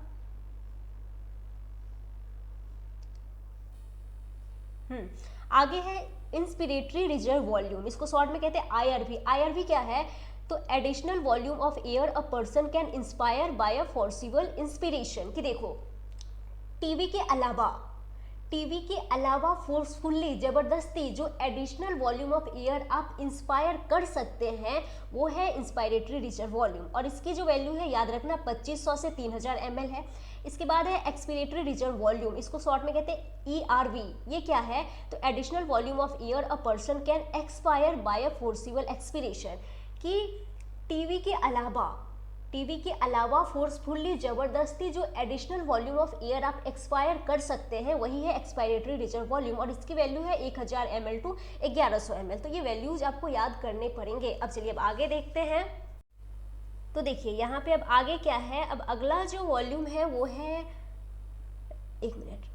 आगे है इंस्पिरेटरी रिजर्व वॉल्यूम, इसको शॉर्ट में कहते हैं आईआरवी। आईआरवी क्या है, तो additional volume of air a person can inspire by a forcible inspiration. कि देखो टीवी के अलावा फोर्सफुल्ली जबरदस्ती जो एडिशनल वॉल्यूम ऑफ एयर आप इंस्पायर कर सकते हैं वो है इंस्पायरेटरी रिजर्व वॉल्यूम, और इसकी जो वैल्यू है याद रखना 2500 से 3000 ml है। इसके बाद है एक्सपिरेटरी रिजर्व वॉल्यूम, इसको शॉर्ट में कहते हैं ERV। ये क्या है, तो additional volume of air a person can expire by a forcible expiration. कि टीवी के अलावा फोर्सफुल्ली जबरदस्ती जो एडिशनल वॉल्यूम ऑफ एयर आप एक्सपायर कर सकते हैं वही है एक्सपायरेटरी रिजर्व वॉल्यूम, और इसकी वैल्यू है 1000 ml टू 1100 ml। तो ये वैल्यूज आपको याद करने पड़ेंगे। अब चलिए अब आगे देखते हैं। तो देखिए यहाँ पे अब आगे क्या है, अब अगला जो वॉल्यूम है वो है, एक मिनट,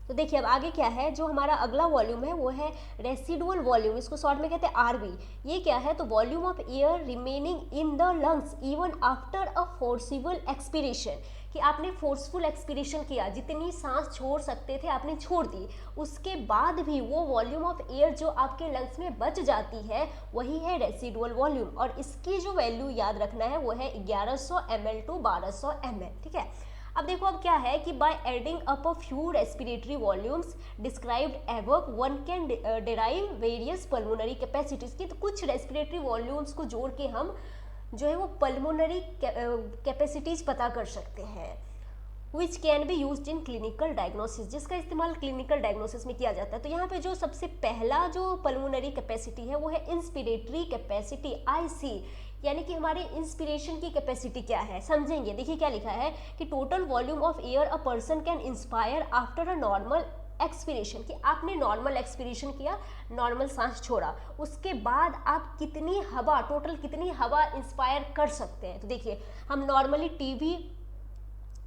तो देखिए अब आगे क्या है, जो हमारा अगला वॉल्यूम है वो है रेसिडुअल वॉल्यूम, इसको शॉर्ट में कहते हैं आरवी। ये क्या है, तो volume of air remaining in the lungs even after a forcible expiration. कि आपने फोर्सफुल एक्सपिरेशन किया, जितनी सांस छोड़ सकते थे आपने छोड़ दी, उसके बाद भी वो वॉल्यूम ऑफ एयर जो आपके लंग्स में बच जाती है वही है रेसिडुअल वॉल्यूम, और इसकी जो वैल्यू याद रखना है वो है 1100 ml टू 1200 ml। ठीक है, अब देखो अब क्या है कि by adding up a few respiratory volumes described above one can derive various pulmonary capacities. की तो कुछ रेस्पिरेटरी वॉल्यूम्स को जोड़ के हम जो है वो पल्मोनरी कैपेसिटीज पता कर सकते हैं, which can be used in clinical diagnosis, जिसका इस्तेमाल क्लिनिकल डायग्नोसिस में किया जाता है। तो यहाँ पे जो सबसे पहला जो पल्मोनरी कैपेसिटी है वो है इंस्पिरेटरी कैपेसिटी IC, यानी कि हमारे इंस्पिरेशन की कैपेसिटी क्या है समझेंगे। देखिए क्या लिखा है कि total volume of air a person can inspire after a normal expiration. कि आपने नॉर्मल एक्सपिरेशन किया, नॉर्मल सांस छोड़ा, उसके बाद आप कितनी हवा, टोटल कितनी हवा इंस्पायर कर सकते हैं। तो देखिए हम नॉर्मली टीवी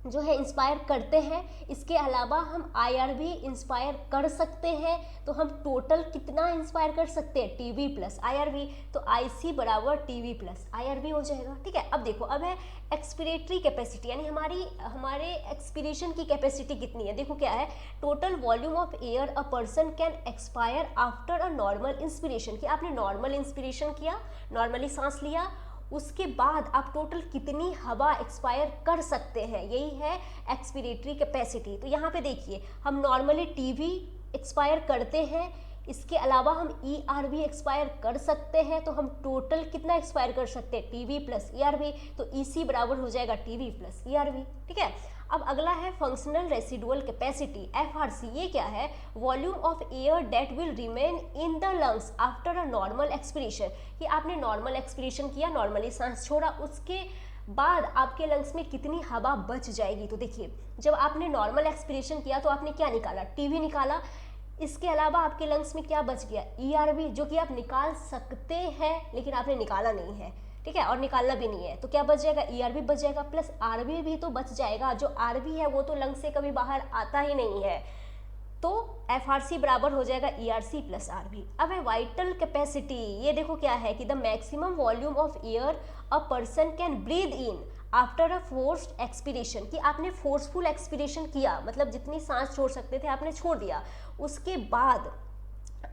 जो है इंस्पायर करते हैं, इसके अलावा हम IRV इंस्पायर कर सकते हैं, तो हम टोटल कितना इंस्पायर कर सकते हैं, TV प्लस IRV, तो IC बराबर TV प्लस IRV हो जाएगा। ठीक है, अब देखो अब है एक्सपिरेटरी कैपेसिटी, यानी हमारे एक्सपिरेशन की कैपेसिटी कितनी है। देखो क्या है, total volume of air a person can expire after a normal inspiration. कि आपने नॉर्मल इंस्पिरेशन किया, नॉर्मली सांस लिया, उसके बाद आप टोटल कितनी हवा एक्सपायर कर सकते हैं, यही है एक्सपिरेटरी कैपेसिटी। तो यहाँ पे देखिए हम नॉर्मली टीवी एक्सपायर करते हैं, इसके अलावा हम ERV एक्सपायर कर सकते हैं, तो हम टोटल कितना एक्सपायर कर सकते हैं, TV प्लस ERV, तो EC बराबर हो जाएगा TV प्लस ERV। ठीक है, अब अगला है फंक्शनल रेसिडुअल कैपेसिटी FRC। ये क्या है, volume of air that will remain in the lungs after a normal expiration. कि आपने नॉर्मल एक्सपिरेशन किया, नॉर्मली सांस छोड़ा, उसके बाद आपके लंग्स में कितनी हवा बच जाएगी। तो देखिए जब आपने नॉर्मल एक्सपिरेशन किया तो आपने क्या निकाला, TV निकाला, इसके अलावा आपके लंग्स में क्या बच गया, ERV, जो कि आप निकाल सकते हैं लेकिन आपने निकाला नहीं है। ठीक है, और निकालना भी नहीं है, तो क्या बच जाएगा, ERV बच जाएगा, प्लस RV भी तो बच जाएगा। जो RV है वो तो लंग से कभी बाहर आता ही नहीं है, तो FRC बराबर हो जाएगा ERC प्लस RV। अब है वाइटल कैपेसिटी। ये देखो क्या है कि the maximum volume of air a person can breathe in after a forced expiration. कि आपने फोर्सफुल एक्सपिरेशन किया, मतलब जितनी सांस छोड़ सकते थे आपने छोड़ दिया, उसके बाद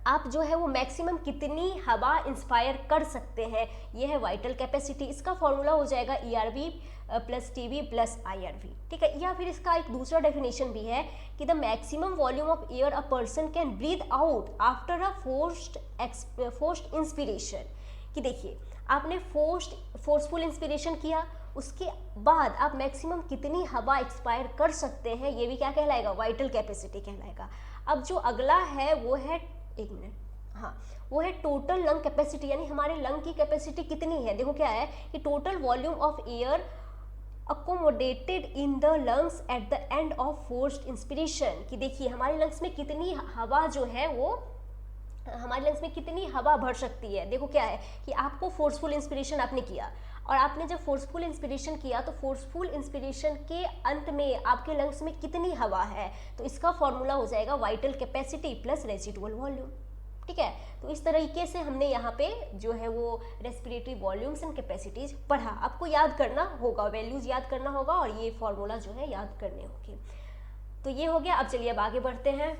आप जो है वो मैक्सिमम कितनी हवा इंस्पायर कर सकते हैं, ये है वाइटल कैपेसिटी। इसका फॉर्मूला हो जाएगा ERV plus TV plus IRV। ठीक है, या फिर इसका एक दूसरा डेफिनेशन भी है कि the maximum volume of air a person can breathe out after a forced inspiration. कि देखिए आपने फोर्सफुल इंस्पिरेशन किया, उसके बाद आप मैक्सिमम कितनी हवा एक्सपायर कर सकते हैं, ये भी क्या कहलाएगा, वाइटल कैपेसिटी कहलाएगा। अब जो अगला है वो है, एक मिनट, हाँ, वो है टोटल लंग कैपेसिटी, यानी हमारे लंग की कैपेसिटी कितनी है। देखो क्या है कि total volume of air accommodated in the lungs at the end of forced inspiration, कि देखिए हमारे लंग्स में कितनी हवा जो है वो, हमारे लंग्स में कितनी हवा भर सकती है। देखो क्या है कि आपको फोर्सफुल इंस्पिरेशन आपने किया, और आपने जब फोर्सफुल इंस्पिरेशन किया तो फोर्सफुल इंस्पिरेशन के अंत में आपके लंग्स में कितनी हवा है, तो इसका फॉर्मूला हो जाएगा vital capacity plus residual volume. ठीक है, तो इस तरीके से हमने यहाँ पे जो है वो रेस्पिरेटरी वॉल्यूम्स एंड कैपेसिटीज पढ़ा। आपको याद करना होगा, वैल्यूज याद करना होगा, और ये फॉर्मूला जो है याद करने होंगे। तो ये हो गया। अब चलिए अब आगे बढ़ते हैं।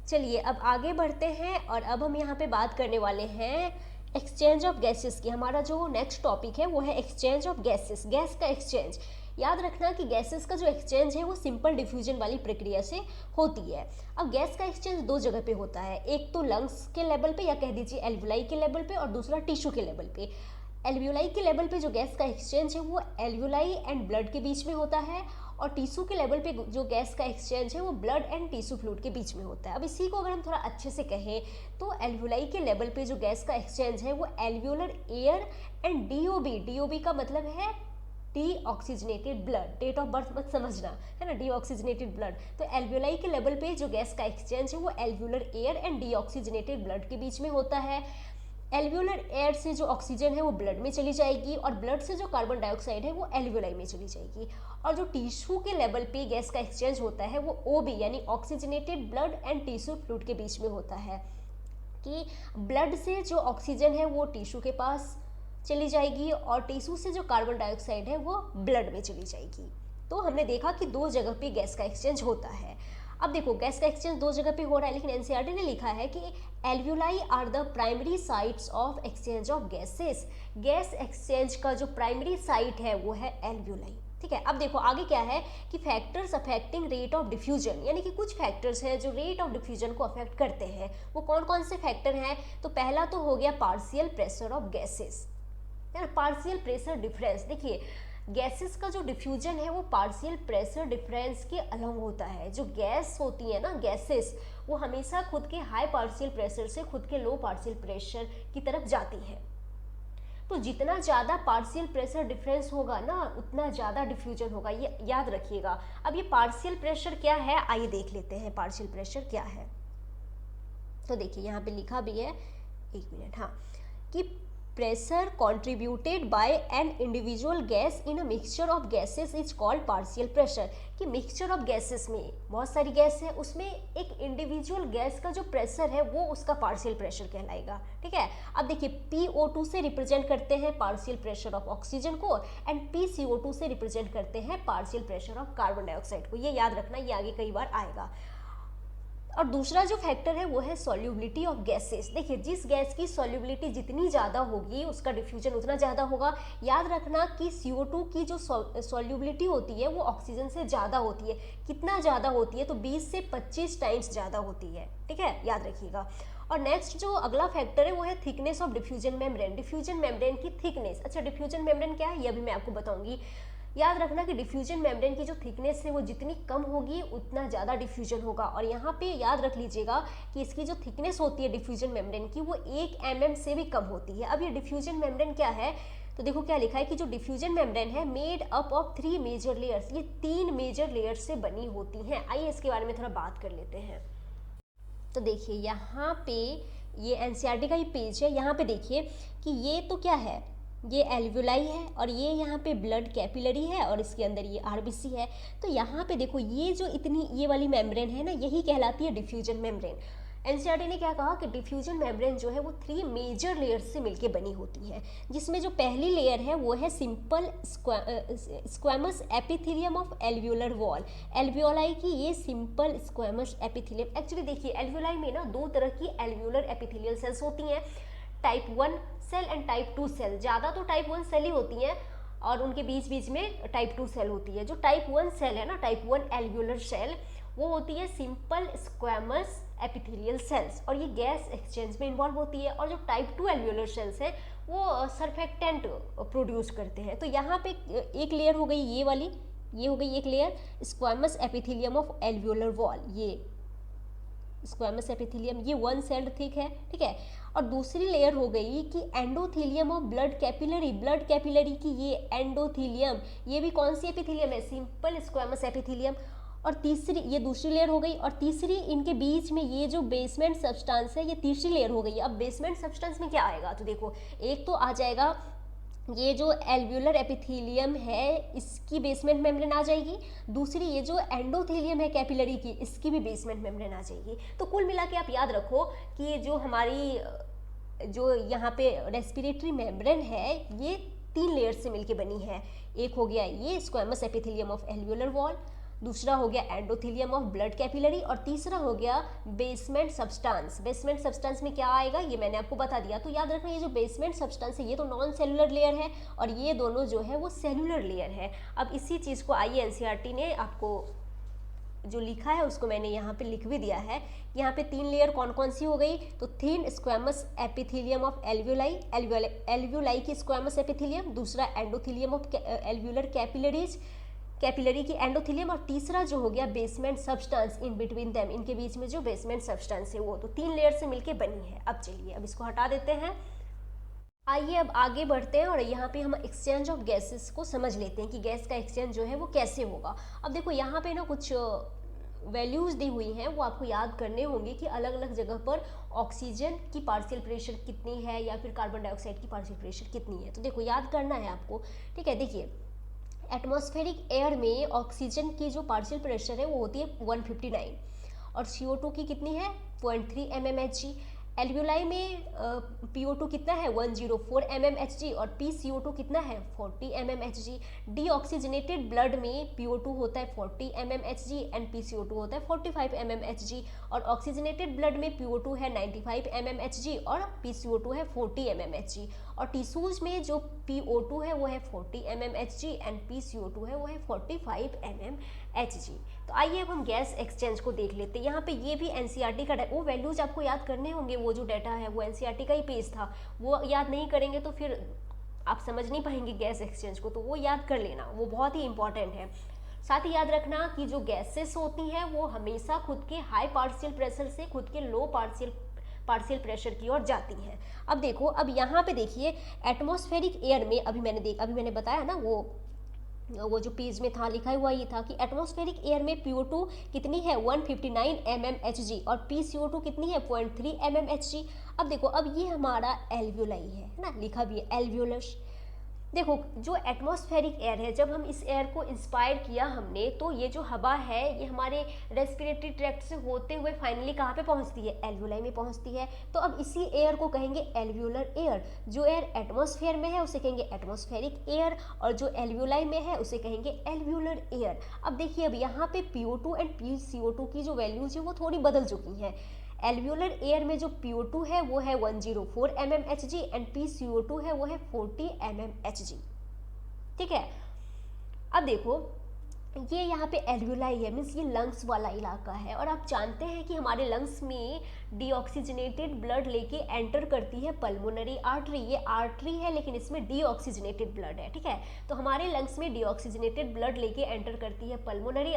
चलिए अब आगे बढ़ते हैं, और अब हम यहाँ पे बात करने वाले हैं एक्सचेंज ऑफ गैसेस की। हमारा जो नेक्स्ट टॉपिक है वो है एक्सचेंज ऑफ गैसेस, गैस का एक्सचेंज। याद रखना कि गैसेस का जो एक्सचेंज है वो सिंपल डिफ्यूजन वाली प्रक्रिया से होती है। अब गैस का एक्सचेंज दो जगह पे होता है, एक तो लंग्स के लेवल पे या कह दीजिए एल्वियोलाई के लेवल पे, और दूसरा टिश्यू के लेवल पे। एल्वियोलाई के लेवल पे जो गैस का एक्सचेंज है वो एल्वियोलाई एंड ब्लड के बीच में होता है, और टिश्यू के लेवल पे जो गैस का एक्सचेंज है वो ब्लड एंड टिश्यू फ्लूइड के बीच में होता है। अब इसी को अगर हम थोड़ा अच्छे से कहें तो एल्वियोलाई के लेवल पे जो गैस का एक्सचेंज है वो alveolar air and DOB, DOB का मतलब है deoxygenated blood, date of birth मत समझना, है ना, डी ऑक्सीजनेटेड ब्लड। तो एल्वियोलाई के लेवल पे जो गैस का एक्सचेंज है वो alveolar air and deoxygenated blood के बीच में होता है। एल्वियोलर एयर से जो ऑक्सीजन है वो ब्लड में चली जाएगी, और ब्लड से जो कार्बन डाइऑक्साइड है वो एल्वियोलाई में चली जाएगी। और जो टिश्यू के लेवल पे गैस का एक्सचेंज होता है वो ओबी यानी oxygenated blood and tissue fluid के बीच में होता है, कि ब्लड से जो ऑक्सीजन है वो टिश्यू के पास चली जाएगी, और टिश्यू से जो कार्बन डाइऑक्साइड है वो ब्लड में चली जाएगी। तो हमने देखा कि दो जगह पे गैस का एक्सचेंज होता है। अब देखो गैस का एक्सचेंज दो जगह पे हो रहा है, लेकिन एनसीईआरटी ने लिखा है कि alveoli are the primary sites of exchange of gases. Gas exchange का जो प्राइमरी साइट है वो है एल्वियोलाई। ठीक है, अब देखो आगे क्या है कि factors affecting rate of diffusion, यानी कि कुछ फैक्टर्स हैं जो रेट ऑफ डिफ्यूजन को अफेक्ट करते हैं। वो कौन कौन से फैक्टर हैं? तो पहला तो हो गया पार्शियल प्रेशर ऑफ गैसेस, है ना, पार्शियल प्रेशर डिफरेंस। देखिए गैसेस का जो डिफ्यूजन है वो पार्शियल प्रेशर डिफरेंस के अलॉन्ग होता है। जो गैस होती है ना, गैसेस, वो हमेशा खुद के हाई पार्शियल प्रेशर से खुद के लो पार्शियल प्रेशर की तरफ जाती है। तो जितना ज़्यादा पार्शियल प्रेशर डिफरेंस होगा ना उतना ज़्यादा डिफ्यूजन होगा, ये याद रखिएगा। अब ये पार्शियल प्रेशर क्या है, आइए देख लेते हैं पार्शियल प्रेशर क्या है। तो देखिए यहाँ पे लिखा भी है, एक मिनट, हाँ, कि pressure contributed bye an individual gas in a mixture of gases is called partial pressure. कि मिक्सचर ऑफ गैसेस में बहुत सारी गैस है, उसमें एक इंडिविजुअल गैस का जो प्रेशर है वो उसका पार्शियल प्रेशर कहलाएगा। ठीक है, अब देखिए PO2 से रिप्रेजेंट करते हैं पार्शियल प्रेशर ऑफ ऑक्सीजन को, एंड PCO2 से रिप्रेजेंट करते हैं partial pressure of carbon dioxide को। ये याद रखना, ये आगे कई बार आएगा। और दूसरा जो फैक्टर है वो है सॉल्युबिलिटी ऑफ गैसेस। देखिए जिस गैस की सॉल्युबिलिटी जितनी ज़्यादा होगी उसका डिफ्यूजन उतना ज़्यादा होगा। याद रखना कि CO2 की जो सॉल्युबिलिटी होती है वो ऑक्सीजन से ज़्यादा होती है। कितना ज़्यादा होती है? तो 20 से 25 टाइम्स ज़्यादा होती है। ठीक है, याद रखिएगा। और नेक्स्ट जो अगला फैक्टर है वो है thickness of diffusion membrane, diffusion membrane की थिकनेस। अच्छा, डिफ्यूजन मेम्ब्रेन क्या है ये अभी मैं आपको बताऊंगी। याद रखना कि डिफ्यूजन मेम्ब्रेन की जो थिकनेस है वो जितनी कम होगी उतना ज़्यादा डिफ्यूजन होगा। और यहाँ पे याद रख लीजिएगा कि इसकी जो थिकनेस होती है डिफ्यूजन मेम्ब्रेन की वो 1 mm से भी कम होती है। अब ये डिफ्यूजन मेम्ब्रेन क्या है? तो देखो क्या लिखा है कि जो डिफ्यूजन मेम्ब्रेन है made up of 3 major layers, ये 3 मेजर लेयर्स से बनी होती हैं। आइए इसके बारे में थोड़ा बात कर लेते हैं। तो देखिए यहाँ पे ये एनसीईआरटी का ही पेज है, यहाँ पे देखिए कि ये तो क्या है, ये एल्वियोलाई है, और ये यहाँ पे ब्लड कैपिलरी है, और इसके अंदर ये आरबीसी है। तो यहाँ पे देखो ये जो इतनी ये वाली मेम्ब्रेन है ना, यही कहलाती है डिफ्यूजन मेम्ब्रेन। एनसीईआरटी ने क्या कहा कि डिफ्यूजन मेम्ब्रेन जो है वो 3 मेजर लेयर्स से मिलके बनी होती है, जिसमें जो पहली लेयर है वो है simple squamous epithelium of alveolar wall. Alveoli की ये सिंपल स्क्वैमस एपिथेलियम। एक्चुअली देखिए एल्वियोलाई में ना 2 तरह की एल्वियोलर एपिथेलियल सेल्स होती हैं, type 1 cell and type 2 cell. ज़्यादा तो टाइप 1 सेल ही होती हैं, और उनके बीच बीच में टाइप 2 सेल होती है। जो टाइप 1 सेल है ना, टाइप 1 एल्वियोलर सेल, वो होती है सिंपल स्क्वैमस एपिथेलियल सेल्स, और ये गैस एक्सचेंज में इन्वॉल्व होती है। और जो टाइप 2 एल्वियोलर सेल्स हैं वो सरफेक्टेंट प्रोड्यूस करते हैं। तो यहाँ पे एक लेयर हो गई ये वाली, ये हो गई एक layer squamous epithelium of alveolar wall, squamous epithelium, ये वन सेल्ड थिक है, ठीक है। और दूसरी लेयर हो गई कि endothelium of blood capillary, blood capillary की ये एंडोथेलियम, ये भी कौन सी एपिथेलियम है, सिंपल स्क्वैमस एपिथेलियम। और तीसरी, ये दूसरी लेयर हो गई, और तीसरी इनके बीच में ये जो बेसमेंट सब्सटेंस है, ये तीसरी लेयर हो गई। अब बेसमेंट सब्सटेंस में क्या आएगा, तो देखो एक तो आ जाएगा ये जो एल्व्यूलर एपिथेलियम है इसकी बेसमेंट मेम्ब्रेन आ जाएगी, दूसरी ये जो एंडोथेलियम है कैपिलरी की इसकी भी बेसमेंट मेम्ब्रेन आ जाएगी। तो कुल मिला के आप याद रखो कि ये जो हमारी जो यहाँ पे रेस्पिरेटरी मेम्ब्रेन है ये 3 लेयर से मिलके बनी है। एक हो गया ये squamous epithelium of alveolar wall, दूसरा हो गया एंडोथेलियम ऑफ ब्लड कैपिलरी, और तीसरा हो गया बेसमेंट सब्सटेंस। बेसमेंट सब्सटेंस में क्या आएगा ये मैंने आपको बता दिया। तो याद रखना ये जो बेसमेंट सब्सटेंस है ये तो नॉन सेलुलर लेयर है और ये दोनों जो है वो सेलुलर लेयर है। अब इसी चीज़ को आइए एनसीईआरटी ने आपको जो लिखा है उसको मैंने यहाँ पे लिख भी दिया है। यहाँ पे 3 लेयर कौन कौन सी हो गई, तो thin squamous epithelium of alveoli, alveoli की स्क्वैमस एपिथेलियम, दूसरा endothelium of alveolar capillaries, capillary की एंडोथेलियम, और तीसरा जो हो गया basement substance in between them, इनके बीच में जो बेसमेंट सब्सटेंस है वो। तो 3 लेयर से मिलके बनी है। अब चलिए अब इसको हटा देते हैं। आइए अब आगे बढ़ते हैं और यहाँ पे हम एक्सचेंज ऑफ गैसेस को समझ लेते हैं कि गैस का एक्सचेंज जो है वो कैसे होगा। अब देखो यहाँ पे ना कुछ वैल्यूज़ दी हुई हैं वो आपको याद करने होंगे कि अलग अलग जगह पर ऑक्सीजन की पार्शियल प्रेशर कितनी है या फिर कार्बन डाइऑक्साइड की पार्शियल प्रेशर कितनी है। तो देखो याद करना है आपको, ठीक है। देखिए एटमॉस्फेरिक एयर में ऑक्सीजन की जो पार्शियल प्रेशर है वो होती है 159 और CO2 की कितनी है 0.3 mmHg। एल्व्यूलाई में PO2 कितना है 104 mmHg और PCO2 कितना है 40 mmHg। डीऑक्सीजनेटेड ब्लड में PO2 होता है 40 mmHg एंड PCO2 होता है 45 mmHg और ऑक्सीजनेटेड ब्लड में PO2 है 95 mmHg और PCO2 है 40 mmHg और टिश्यूज में जो PO2 है वो है 40 mmHg एंड PCO2 है वो है 45 mmHg। तो आइए अब हम गैस एक्सचेंज को देख लेते हैं। यहाँ पे ये भी एनसीईआरटी का वो वैल्यूज आपको याद करने होंगे, वो जो डाटा है वो एनसीईआरटी का ही पेज था, वो याद नहीं करेंगे तो फिर आप समझ नहीं पाएंगे गैस एक्सचेंज को, तो वो याद कर लेना, वो बहुत ही इंपॉर्टेंट है। साथ ही याद रखना कि जो गैसेस होती हैं वो हमेशा खुद के हाई पार्शियल प्रेशर से खुद के लो पार्शियल प्रेशर की ओर जाती हैं। अब देखो, अब यहाँ पे देखिए एटमॉस्फेरिक एयर में अभी मैंने बताया ना, वो जो पेज में था लिखा हुआ ये था कि एटमॉस्फेरिक एयर में PO2 कितनी है 159 mmHg और PCO2 कितनी है 0.3 mmHg। अब देखो, अब ये हमारा एल्व्यूलाई है ना, लिखा भी है एल्व्यूलस। देखो जो एटमॉस्फेरिक एयर है, जब हम इस एयर को इंस्पायर किया हमने, तो ये जो हवा है ये हमारे रेस्पिरेटरी ट्रैक्ट से होते हुए फाइनली कहाँ पे पहुँचती है, एल्व्यूलाई में पहुँचती है। तो अब इसी एयर को कहेंगे एल्व्यूलर एयर। जो एयर एटमॉस्फेयर में है उसे कहेंगे एटमॉस्फेरिक एयर और जो एल्व्यूलाई में है उसे कहेंगे एल्व्यूलर एयर। अब देखिए, अब यहाँ पे PO2 एंड PCO2 की जो वैल्यूज है वो थोड़ी बदल चुकी हैं। एल्व्यूलर एयर में जो PO2 है वो है 104 mmHg एंड PCO2 है वो है 40 mmHg, ठीक है। अब देखो ये यहाँ पे एल्व्यूलाई है, मीन्स ये लंग्स वाला इलाका है और आप जानते हैं कि हमारे लंग्स में डीऑक्सीजनेटेड ब्लड लेके एंटर करती है पल्मोनरी आर्टरी। ये आर्टरी है लेकिन इसमें डीऑक्सीजनेटेड ब्लड है, ठीक है। तो हमारे लंग्स में डीऑक्सीजनेटेड ब्लड लेके एंटर करती है पल्मोनरी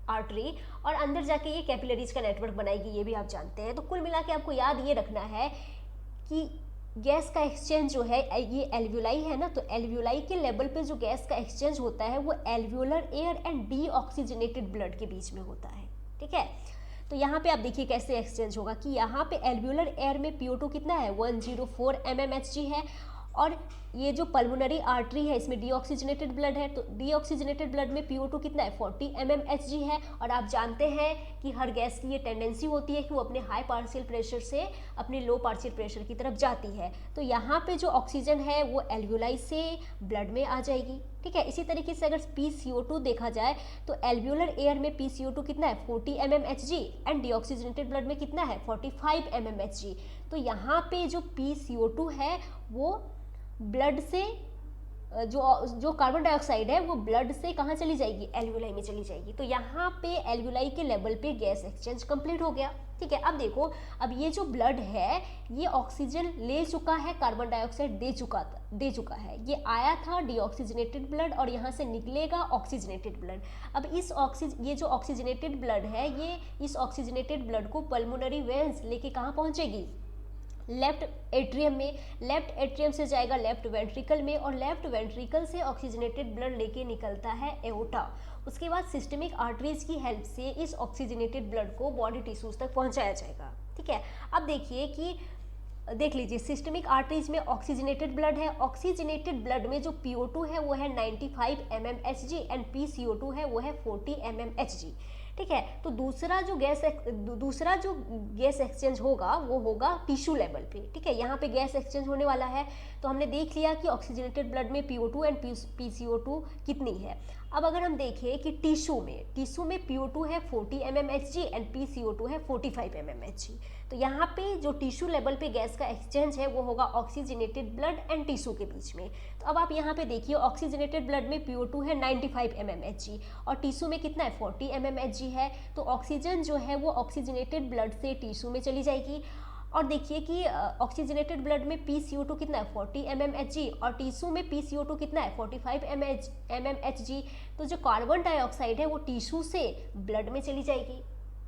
आर्टरी और अंदर जाके ये कैपिलरीज का नेटवर्क बनाएगी, ये भी आप जानते हैं। तो कुल मिला के आपको याद ये रखना है कि गैस का एक्सचेंज जो है ये एल्व्यूलाई है ना, तो एल्व्यूलाई के लेवल पे जो गैस का एक्सचेंज होता है वो alveolar air and deoxygenated blood के बीच में होता है, ठीक है। तो यहाँ पे आप देखिए कैसे एक्सचेंज होगा कि यहाँ पे एल्व्यूलर एयर में PO2 कितना है 104 mmHg है और ये जो पल्मोनरी आर्टरी है इसमें डीऑक्सीजनेटेड ब्लड है, तो डीऑक्सीजनेटेड ब्लड में PO2 कितना है 40 mmHg है। और आप जानते हैं कि हर गैस की ये टेंडेंसी होती है कि वो अपने हाई पार्शियल प्रेशर से अपने लो पार्शियल प्रेशर की तरफ जाती है। तो यहाँ पे जो ऑक्सीजन है वो एल्व्यूलाई से ब्लड में आ जाएगी, ठीक है। इसी तरीके से अगर PCO2 देखा जाए तो एल्व्यूलर एयर में PCO2 कितना है 40 mmHg एंड डीऑक्सीजनेटेड ब्लड में कितना है 45 mmHg। तो यहाँ पे जो PCO2 है वो ब्लड से जो कार्बन डाइऑक्साइड है वो ब्लड से कहाँ चली जाएगी, एल्व्यूलाई में चली जाएगी। तो यहाँ पे एल्व्यूलाई के लेवल पे गैस एक्सचेंज कंप्लीट हो गया, ठीक है। अब देखो, अब ये जो ब्लड है ये ऑक्सीजन ले चुका है, कार्बन डाइऑक्साइड दे चुका है। ये आया था डीऑक्सीजनेटेड ब्लड और यहाँ से निकलेगा ऑक्सीजनेटेड ब्लड। अब ये जो ऑक्सीजनेटेड ब्लड है, ये इस ऑक्सीजनेटेड ब्लड को पल्मोनरी वेन्स लेके कहाँ पहुँचेगी? लेफ्ट एट्रियम में। लेफ्ट एट्रियम से जाएगा लेफ्ट वेंट्रिकल में, और लेफ्ट वेंट्रिकल से ऑक्सीजनेटेड ब्लड लेके निकलता है एओर्टा। उसके बाद सिस्टमिक आर्टरीज की हेल्प से इस ऑक्सीजनेटेड ब्लड को बॉडी टिश्यूज तक पहुंचाया जाएगा। ठीक है। अब देखिए कि देख लीजिए, सिस्टमिक आर्टरीज में ऑक्सीजनेटेड ब्लड है। ऑक्सीजनेटेड ब्लड में जो PO2 है वो है 95 mmHg एंड PCO2 है वो है 40 mmHg। ठीक है। तो दूसरा जो गैस एक्सचेंज होगा वो होगा टिश्यू लेवल पे। ठीक है, यहाँ पे गैस एक्सचेंज होने वाला है। तो हमने देख लिया कि ऑक्सीजनेटेड ब्लड में PO2 एंड PCO2 कितनी है। अब अगर हम देखें कि टिश्यू में PO2 है 40 mmHg एंड PCO2 है 45 mmHg। तो यहाँ पे जो टिश्यू लेवल पे गैस का एक्सचेंज है वो होगा ऑक्सीजनेटेड ब्लड एंड टिश्यू के बीच में। तो अब आप यहाँ पे देखिए, ऑक्सीजनेटेड ब्लड में PO2 है 95 mmHg और टिश्यू में कितना है 40 mmHg है। तो ऑक्सीजन जो है वो ऑक्सीजनेटेड ब्लड से टिश्यू में चली जाएगी। और देखिए कि ऑक्सीजनेटेड ब्लड में PCO2 कितना है 40 mmHg और टिश्यू में PCO2 कितना है 45 mmHg। तो जो कार्बन डाइऑक्साइड है वो टिश्यू से ब्लड में चली जाएगी।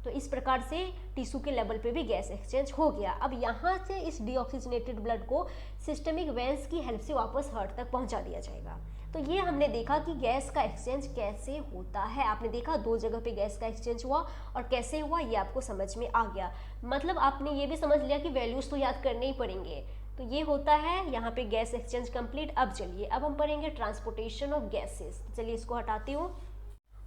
तो इस प्रकार से टिश्यू के लेवल पे भी गैस एक्सचेंज हो गया। अब यहाँ से इस डीऑक्सीजनेटेड ब्लड को सिस्टमिक वेन्स की हेल्प से वापस हार्ट तक पहुँचा दिया जाएगा। तो ये हमने देखा कि गैस का एक्सचेंज कैसे होता है। आपने देखा 2 जगह पे गैस का एक्सचेंज हुआ और कैसे हुआ ये आपको समझ में आ गया। मतलब आपने ये भी समझ लिया कि वैल्यूज तो याद करने ही पड़ेंगे। तो ये होता है यहाँ पे गैस एक्सचेंज कंप्लीट। अब चलिए, अब हम पढ़ेंगे ट्रांसपोर्टेशन ऑफ गैसेस। चलिए इसको हटाती हूँ,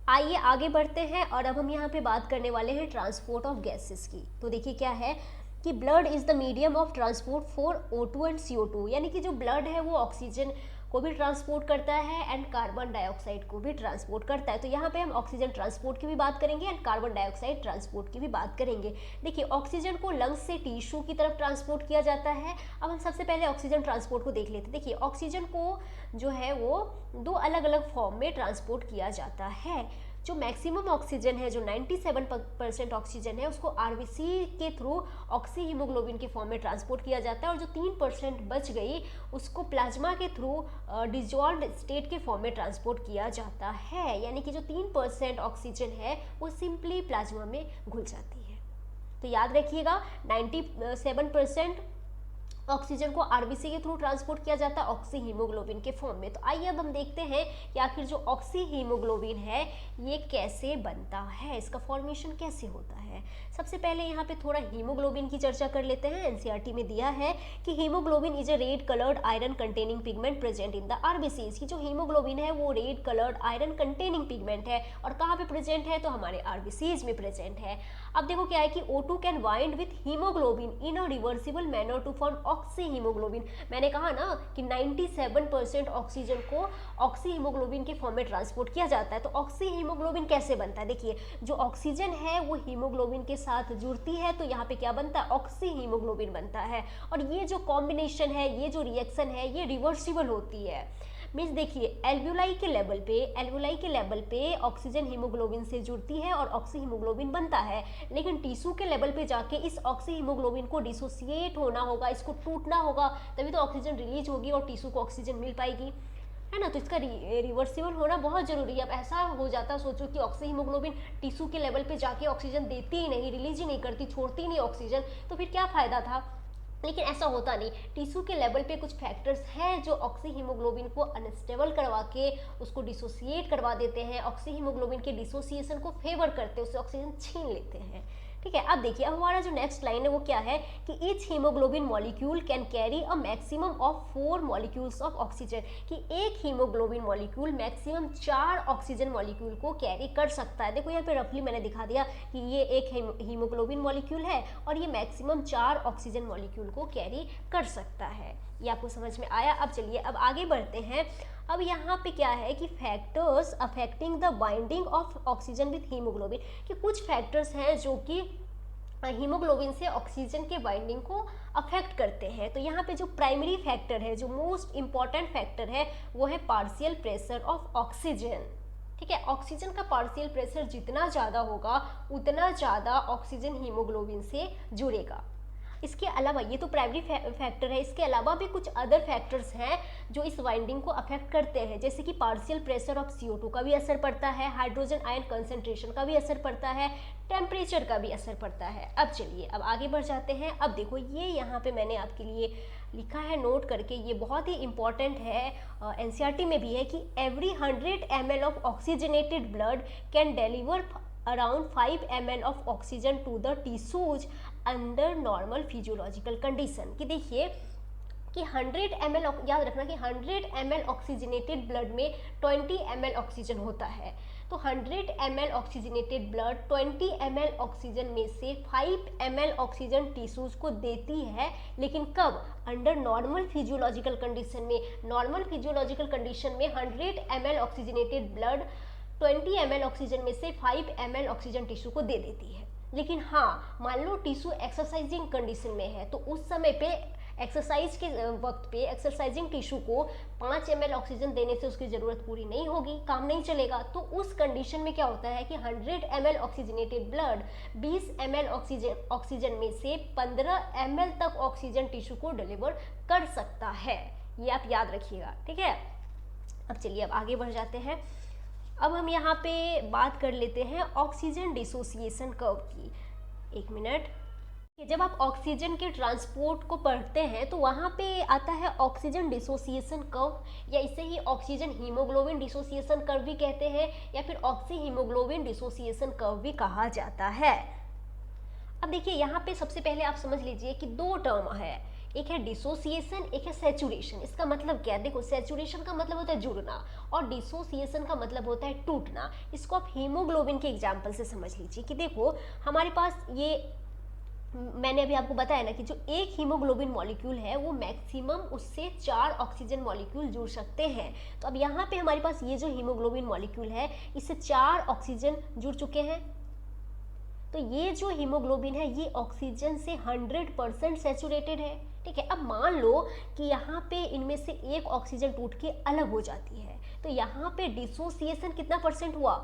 आइए आगे बढ़ते हैं। और अब हम यहाँ पे बात करने वाले हैं ट्रांसपोर्ट ऑफ गैसेस की। तो देखिए क्या है कि blood is the medium of transport for O2 and CO2, यानी कि जो ब्लड है वो ऑक्सीजन को भी ट्रांसपोर्ट करता है एंड कार्बन डाइऑक्साइड को भी ट्रांसपोर्ट करता है। तो यहाँ पे हम ऑक्सीजन ट्रांसपोर्ट की भी बात करेंगे एंड कार्बन डाइऑक्साइड ट्रांसपोर्ट की भी बात करेंगे। देखिए, ऑक्सीजन को लंग्स से टिश्यू की तरफ ट्रांसपोर्ट किया जाता है। अब हम सबसे पहले ऑक्सीजन ट्रांसपोर्ट को देख लेते हैं। देखिए, ऑक्सीजन को जो है वो 2 अलग अलग फॉर्म में ट्रांसपोर्ट किया जाता है। जो मैक्सिमम ऑक्सीजन है, जो 97% ऑक्सीजन है, उसको RBC के थ्रू ऑक्सी हीमोग्लोबिन के फॉर्म में ट्रांसपोर्ट किया जाता है, और जो 3% बच गई उसको प्लाज्मा के थ्रू डिजॉल्व्ड स्टेट के फॉर्म में ट्रांसपोर्ट किया जाता है। यानी कि जो 3% ऑक्सीजन है वो सिंपली प्लाज्मा में घुल जाती है। तो याद रखिएगा, 97% ऑक्सीजन को RBC के थ्रू ट्रांसपोर्ट किया जाता है ऑक्सी हीमोग्लोबिन के फॉर्म में। तो आइए अब हम देखते हैं कि आखिर जो ऑक्सी हीमोग्लोबिन है ये कैसे बनता है, इसका फॉर्मेशन कैसे होता है। सबसे पहले यहाँ पे थोड़ा हीमोग्लोबिन की चर्चा कर लेते हैं। NCERT में दिया है कि haemoglobin is a red coloured iron containing pigment present in the RBC। इसकी जो हीमोग्लोबिन है वो red coloured iron containing pigment है, और कहाँ पे प्रेजेंट है, तो हमारे RBCs में प्रेजेंट है। अब देखो क्या है कि O2 can bind with haemoglobin in a reversible manner to form oxyhaemoglobin. मैंने कहा ना कि 97% ऑक्सीजन को ऑक्सी हीमोग्लोबिन के फॉर्म में ट्रांसपोर्ट किया जाता है। तो ऑक्सी हीमोग्लोबिन कैसे बनता है, देखिए, जो ऑक्सीजन है वो हीमोग्लोबिन के साथ जुड़ती है तो यहाँ पे क्या बनता है, ऑक्सी हीमोग्लोबिन बनता है। और ये जो कॉम्बिनेशन है, ये जो रिएक्शन है, ये रिवर्सिबल होती है। मीन्स देखिए, एल्वुलाई के लेवल पे ऑक्सीजन हीमोग्लोबिन से जुड़ती है और ऑक्सी हीमोग्लोबिन बनता है, लेकिन टिश्यू के लेवल पे जाके इस ऑक्सी हीमोग्लोबिन को डिसोसिएट होना होगा, इसको टूटना होगा, तभी तो ऑक्सीजन रिलीज होगी और टिश्यू को ऑक्सीजन मिल पाएगी, है ना। तो इसका रिवर्सिबल होना बहुत जरूरी है। अब ऐसा हो जाता, सोचो कि ऑक्सी हीमोग्लोबिन टिश्यू के लेवल पे जाके ऑक्सीजन देती ही नहीं, रिलीज ही नहीं करती, छोड़ती ही नहीं ऑक्सीजन, तो फिर क्या फायदा था। लेकिन ऐसा होता नहीं। टिश्यू के लेवल पे कुछ फैक्टर्स हैं जो ऑक्सी हीमोग्लोबिन को अनस्टेबल करवा के उसको डिसोसिएट करवा देते हैं, ऑक्सी हीमोग्लोबिन के डिसोसिएशन को फेवर करते हैं, उससे ऑक्सीजन छीन लेते हैं। ठीक है। अब देखिए, अब हमारा जो नेक्स्ट लाइन है वो क्या है कि each haemoglobin molecule can carry a maximum of 4 molecules of oxygen, कि एक haemoglobin molecule maximum 4 oxygen molecule को कैरी कर सकता है। देखो यहाँ पे रफली मैंने दिखा दिया कि ये एक हीमोग्लोबिन मॉलिक्यूल है और ये मैक्सिमम 4 ऑक्सीजन मॉलिक्यूल को कैरी कर सकता है। ये आपको समझ में आया। अब चलिए अब आगे बढ़ते हैं। अब यहाँ पे क्या है कि factors affecting the binding of oxygen with haemoglobin, कि कुछ फैक्टर्स हैं जो कि हीमोग्लोबिन से ऑक्सीजन के बाइंडिंग को अफेक्ट करते हैं। तो यहाँ पे जो प्राइमरी फैक्टर है, जो मोस्ट इंपॉर्टेंट फैक्टर है, वो है पार्शियल प्रेशर ऑफ ऑक्सीजन। ठीक है। ऑक्सीजन का पार्शियल प्रेशर जितना ज़्यादा होगा उतना ज़्यादा ऑक्सीजन हीमोग्लोबिन से जुड़ेगा। इसके अलावा ये तो प्राइमरी फैक्टर है, इसके अलावा भी कुछ अदर फैक्टर्स हैं जो इस वाइंडिंग को अफेक्ट करते हैं, जैसे कि पार्शियल प्रेशर ऑफ CO2 का भी असर पड़ता है, हाइड्रोजन आयन कंसंट्रेशन का भी असर पड़ता है, टेम्परेचर का भी असर पड़ता है। अब चलिए अब आगे बढ़ जाते हैं। अब देखो ये यहाँ पे मैंने आपके लिए लिखा है नोट करके, ये बहुत ही इंपॉर्टेंट है, NCERT में भी है कि every 100 ml of oxygenated blood can deliver around 5 ml of oxygen to the tissues under normal physiological condition। कि देखिए कि 100 ml, याद रखना कि 100 ml ऑक्सीजनेटेड ब्लड में 20 ml ऑक्सीजन होता है। तो 100 ml oxygenated blood 20 ml oxygen में से 5 ml ऑक्सीजन टिश्यूज को देती है, लेकिन कब? अंडर नॉर्मल फिजियोलॉजिकल कंडीशन में। नॉर्मल फिजियोलॉजिकल कंडीशन में 100 ml oxygenated blood 20 ml oxygen में से 5 ml ऑक्सीजन टिश्यू को दे देती है। लेकिन हाँ, मान लो टिश्यू एक्सरसाइजिंग कंडीशन में है, तो उस समय पे एक्सरसाइज के वक्त पे एक्सरसाइजिंग टिश्यू को 5 ml ऑक्सीजन देने से उसकी ज़रूरत पूरी नहीं होगी, काम नहीं चलेगा। तो उस कंडीशन में क्या होता है कि 100 ml oxygenated blood 20 ml oxygen में से 15 ml तक ऑक्सीजन टिश्यू को डिलीवर कर सकता है। ये आप याद रखिएगा, ठीक है। अब चलिए अब आगे बढ़ जाते हैं। अब हम यहाँ पे बात कर लेते हैं ऑक्सीजन डिसोसिएशन कर्व की। एक मिनट। जब आप ऑक्सीजन के ट्रांसपोर्ट को पढ़ते हैं तो वहाँ पे आता है ऑक्सीजन डिसोसिएशन कर्व, या इसे ही ऑक्सीजन हीमोग्लोबिन डिसोसिएशन कर्व भी कहते हैं, या फिर ऑक्सी हीमोग्लोबिन डिसोसिएशन कर्व भी कहा जाता है। अब देखिए यहाँ पे सबसे पहले आप समझ लीजिए कि दो टर्म है, एक है डिसोसिएशन, एक है सैचुरेशन। इसका मतलब क्या है? देखो, सैचुरेशन का मतलब होता है जुड़ना और डिसोसिएशन का मतलब होता है टूटना। इसको आप हीमोग्लोबिन के एग्जाम्पल से समझ लीजिए कि देखो हमारे पास ये, मैंने अभी आपको बताया ना कि जो एक हीमोग्लोबिन मॉलिक्यूल है वो मैक्सिमम उससे 4 ऑक्सीजन मॉलिक्यूल जुड़ सकते हैं। तो अब यहाँ पे हमारे पास ये जो हीमोग्लोबिन मॉलिक्यूल है इससे 4 ऑक्सीजन जुड़ चुके हैं। तो ये जो हीमोग्लोबिन है ये ऑक्सीजन से 100% सैचुरेटेड है, ठीक है। अब मान लो कि यहाँ पे इनमें से एक ऑक्सीजन टूट के अलग हो जाती है, तो यहाँ पे डिसोसिएशन कितना परसेंट हुआ?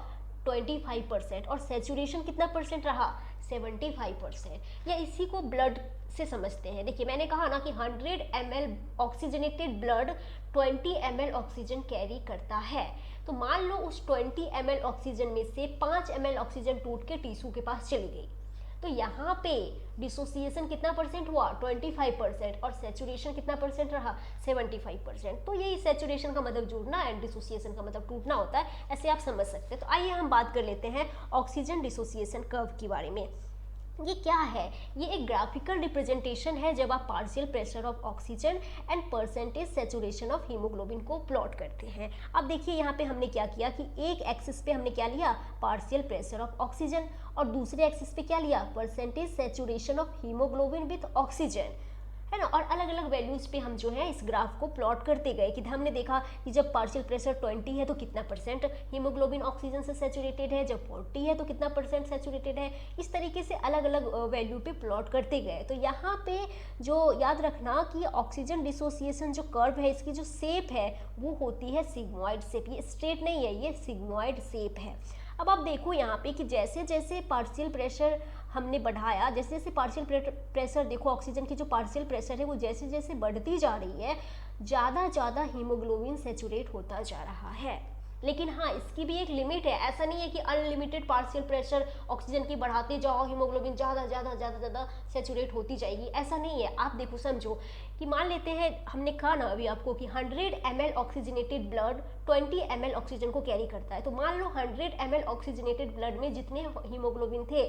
25%। और सैचुरेशन कितना परसेंट रहा? 75%। या इसी को ब्लड से समझते हैं। देखिए मैंने कहा ना कि 100 ml oxygenated blood 20 ml oxygen carry करता है। तो मान लो उस 20 ml ऑक्सीजन में से 5 ml ऑक्सीजन टूट के टिश्यू के पास चली गई, तो यहाँ पे डिसोसिएशन कितना परसेंट हुआ? 25%। और सैचुरेशन कितना परसेंट रहा? 75%। तो यही सैचुरेशन का मतलब जुड़ना एंड डिसोसिएशन का मतलब टूटना होता है, ऐसे आप समझ सकते हैं। तो आइए हम बात कर लेते हैं ऑक्सीजन डिसोसिएशन कर्व के बारे में। ये क्या है? ये एक ग्राफिकल रिप्रेजेंटेशन है जब आप partial pressure of oxygen and percentage saturation of haemoglobin को प्लॉट करते हैं। अब देखिए यहाँ पे हमने क्या किया कि एक एक्सिस पे हमने क्या लिया? पार्शियल प्रेशर ऑफ ऑक्सीजन, और दूसरे एक्सिस पे क्या लिया? Percentage saturation of haemoglobin with oxygen, है ना। और अलग अलग वैल्यूज पे हम जो है इस ग्राफ को प्लॉट करते गए कि हमने देखा कि जब पार्शियल प्रेशर 20 है तो कितना परसेंट हीमोग्लोबिन ऑक्सीजन से सैचुरेटेड है, जब 40 है तो कितना परसेंट सैचुरेटेड है। इस तरीके से अलग अलग वैल्यू पे प्लॉट करते गए। तो यहाँ पे जो याद रखना कि ऑक्सीजन डिसोसिएशन जो कर्व है इसकी जो शेप है वो होती है सिग्मॉइड शेप। ये स्ट्रेट नहीं है, ये सिग्मॉइड शेप है। अब आप देखो यहाँ पे कि जैसे जैसे पार्शियल प्रेशर हमने बढ़ाया, जैसे जैसे पार्शियल प्रेशर, देखो ऑक्सीजन की जो पार्शियल प्रेशर है वो जैसे जैसे बढ़ती जा रही है, ज़्यादा ज़्यादा हीमोग्लोबिन सैचुरेट होता जा रहा है। लेकिन हाँ, इसकी भी एक लिमिट है। ऐसा नहीं है कि अनलिमिटेड पार्शियल प्रेशर ऑक्सीजन की बढ़ाते जाओ, हीमोग्लोबिन ज़्यादा ज़्यादा ज़्यादा ज़्यादा सैचुरेट होती जाएगी, ऐसा नहीं है। आप देखो, समझो कि मान लेते हैं, हमने कहा ना अभी आपको कि 100 ml oxygenated blood 20 ml oxygen को कैरी करता है। तो मान लो 100 ml ऑक्सीजनेटेड ब्लड में जितने हीमोग्लोबिन थे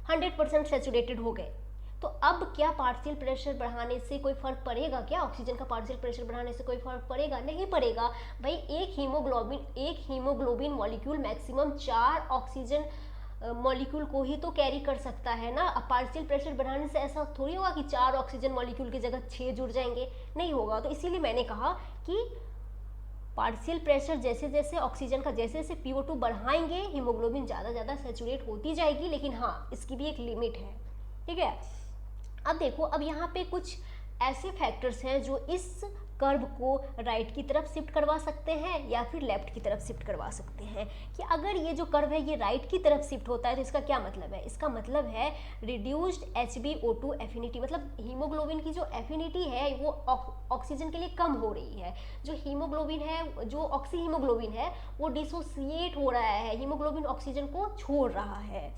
100% सैचुरेटेड हो गए। तो अब क्या पार्शियल प्रेशर बढ़ाने से कोई फर्क पड़ेगा? क्या ऑक्सीजन का पार्शियल प्रेशर बढ़ाने से कोई फर्क पड़ेगा? नहीं पड़ेगा भाई। एक haemoglobin molecule maximum 4 oxygen molecule को ही तो कैरी कर सकता है ना। अब पार्शियल प्रेशर बढ़ाने से ऐसा थोड़ी होगा कि 4 ऑक्सीजन मॉलिक्यूल की जगह 6 जुड़ जाएंगे, नहीं होगा। तो इसीलिए मैंने कहा कि पार्शियल प्रेशर जैसे जैसे ऑक्सीजन का जैसे जैसे PO2 बढ़ाएंगे हीमोग्लोबिन ज़्यादा ज़्यादा सैचुरेट होती जाएगी। लेकिन हाँ, इसकी भी एक लिमिट है, ठीक है। अब देखो, अब यहाँ पे कुछ ऐसे फैक्टर्स हैं जो इस कर्व को राइट की तरफ शिफ्ट करवा सकते हैं या फिर लेफ्ट की तरफ शिफ्ट करवा सकते हैं। कि अगर ये जो कर्व है ये राइट की तरफ शिफ्ट होता है तो इसका क्या मतलब है, इसका मतलब है रिड्यूस्ड HbO2 एफिनिटी, मतलब हीमोग्लोबिन की जो एफिनिटी है वो ऑक्सीजन के लिए कम हो रही है। जो हीमोग्लोबिन है, जो ऑक्सी हीमोग्लोबिन है वो डिसोसिएट हो रहा है, हीमोग्लोबिन ऑक्सीजन को छोड़ रहा है,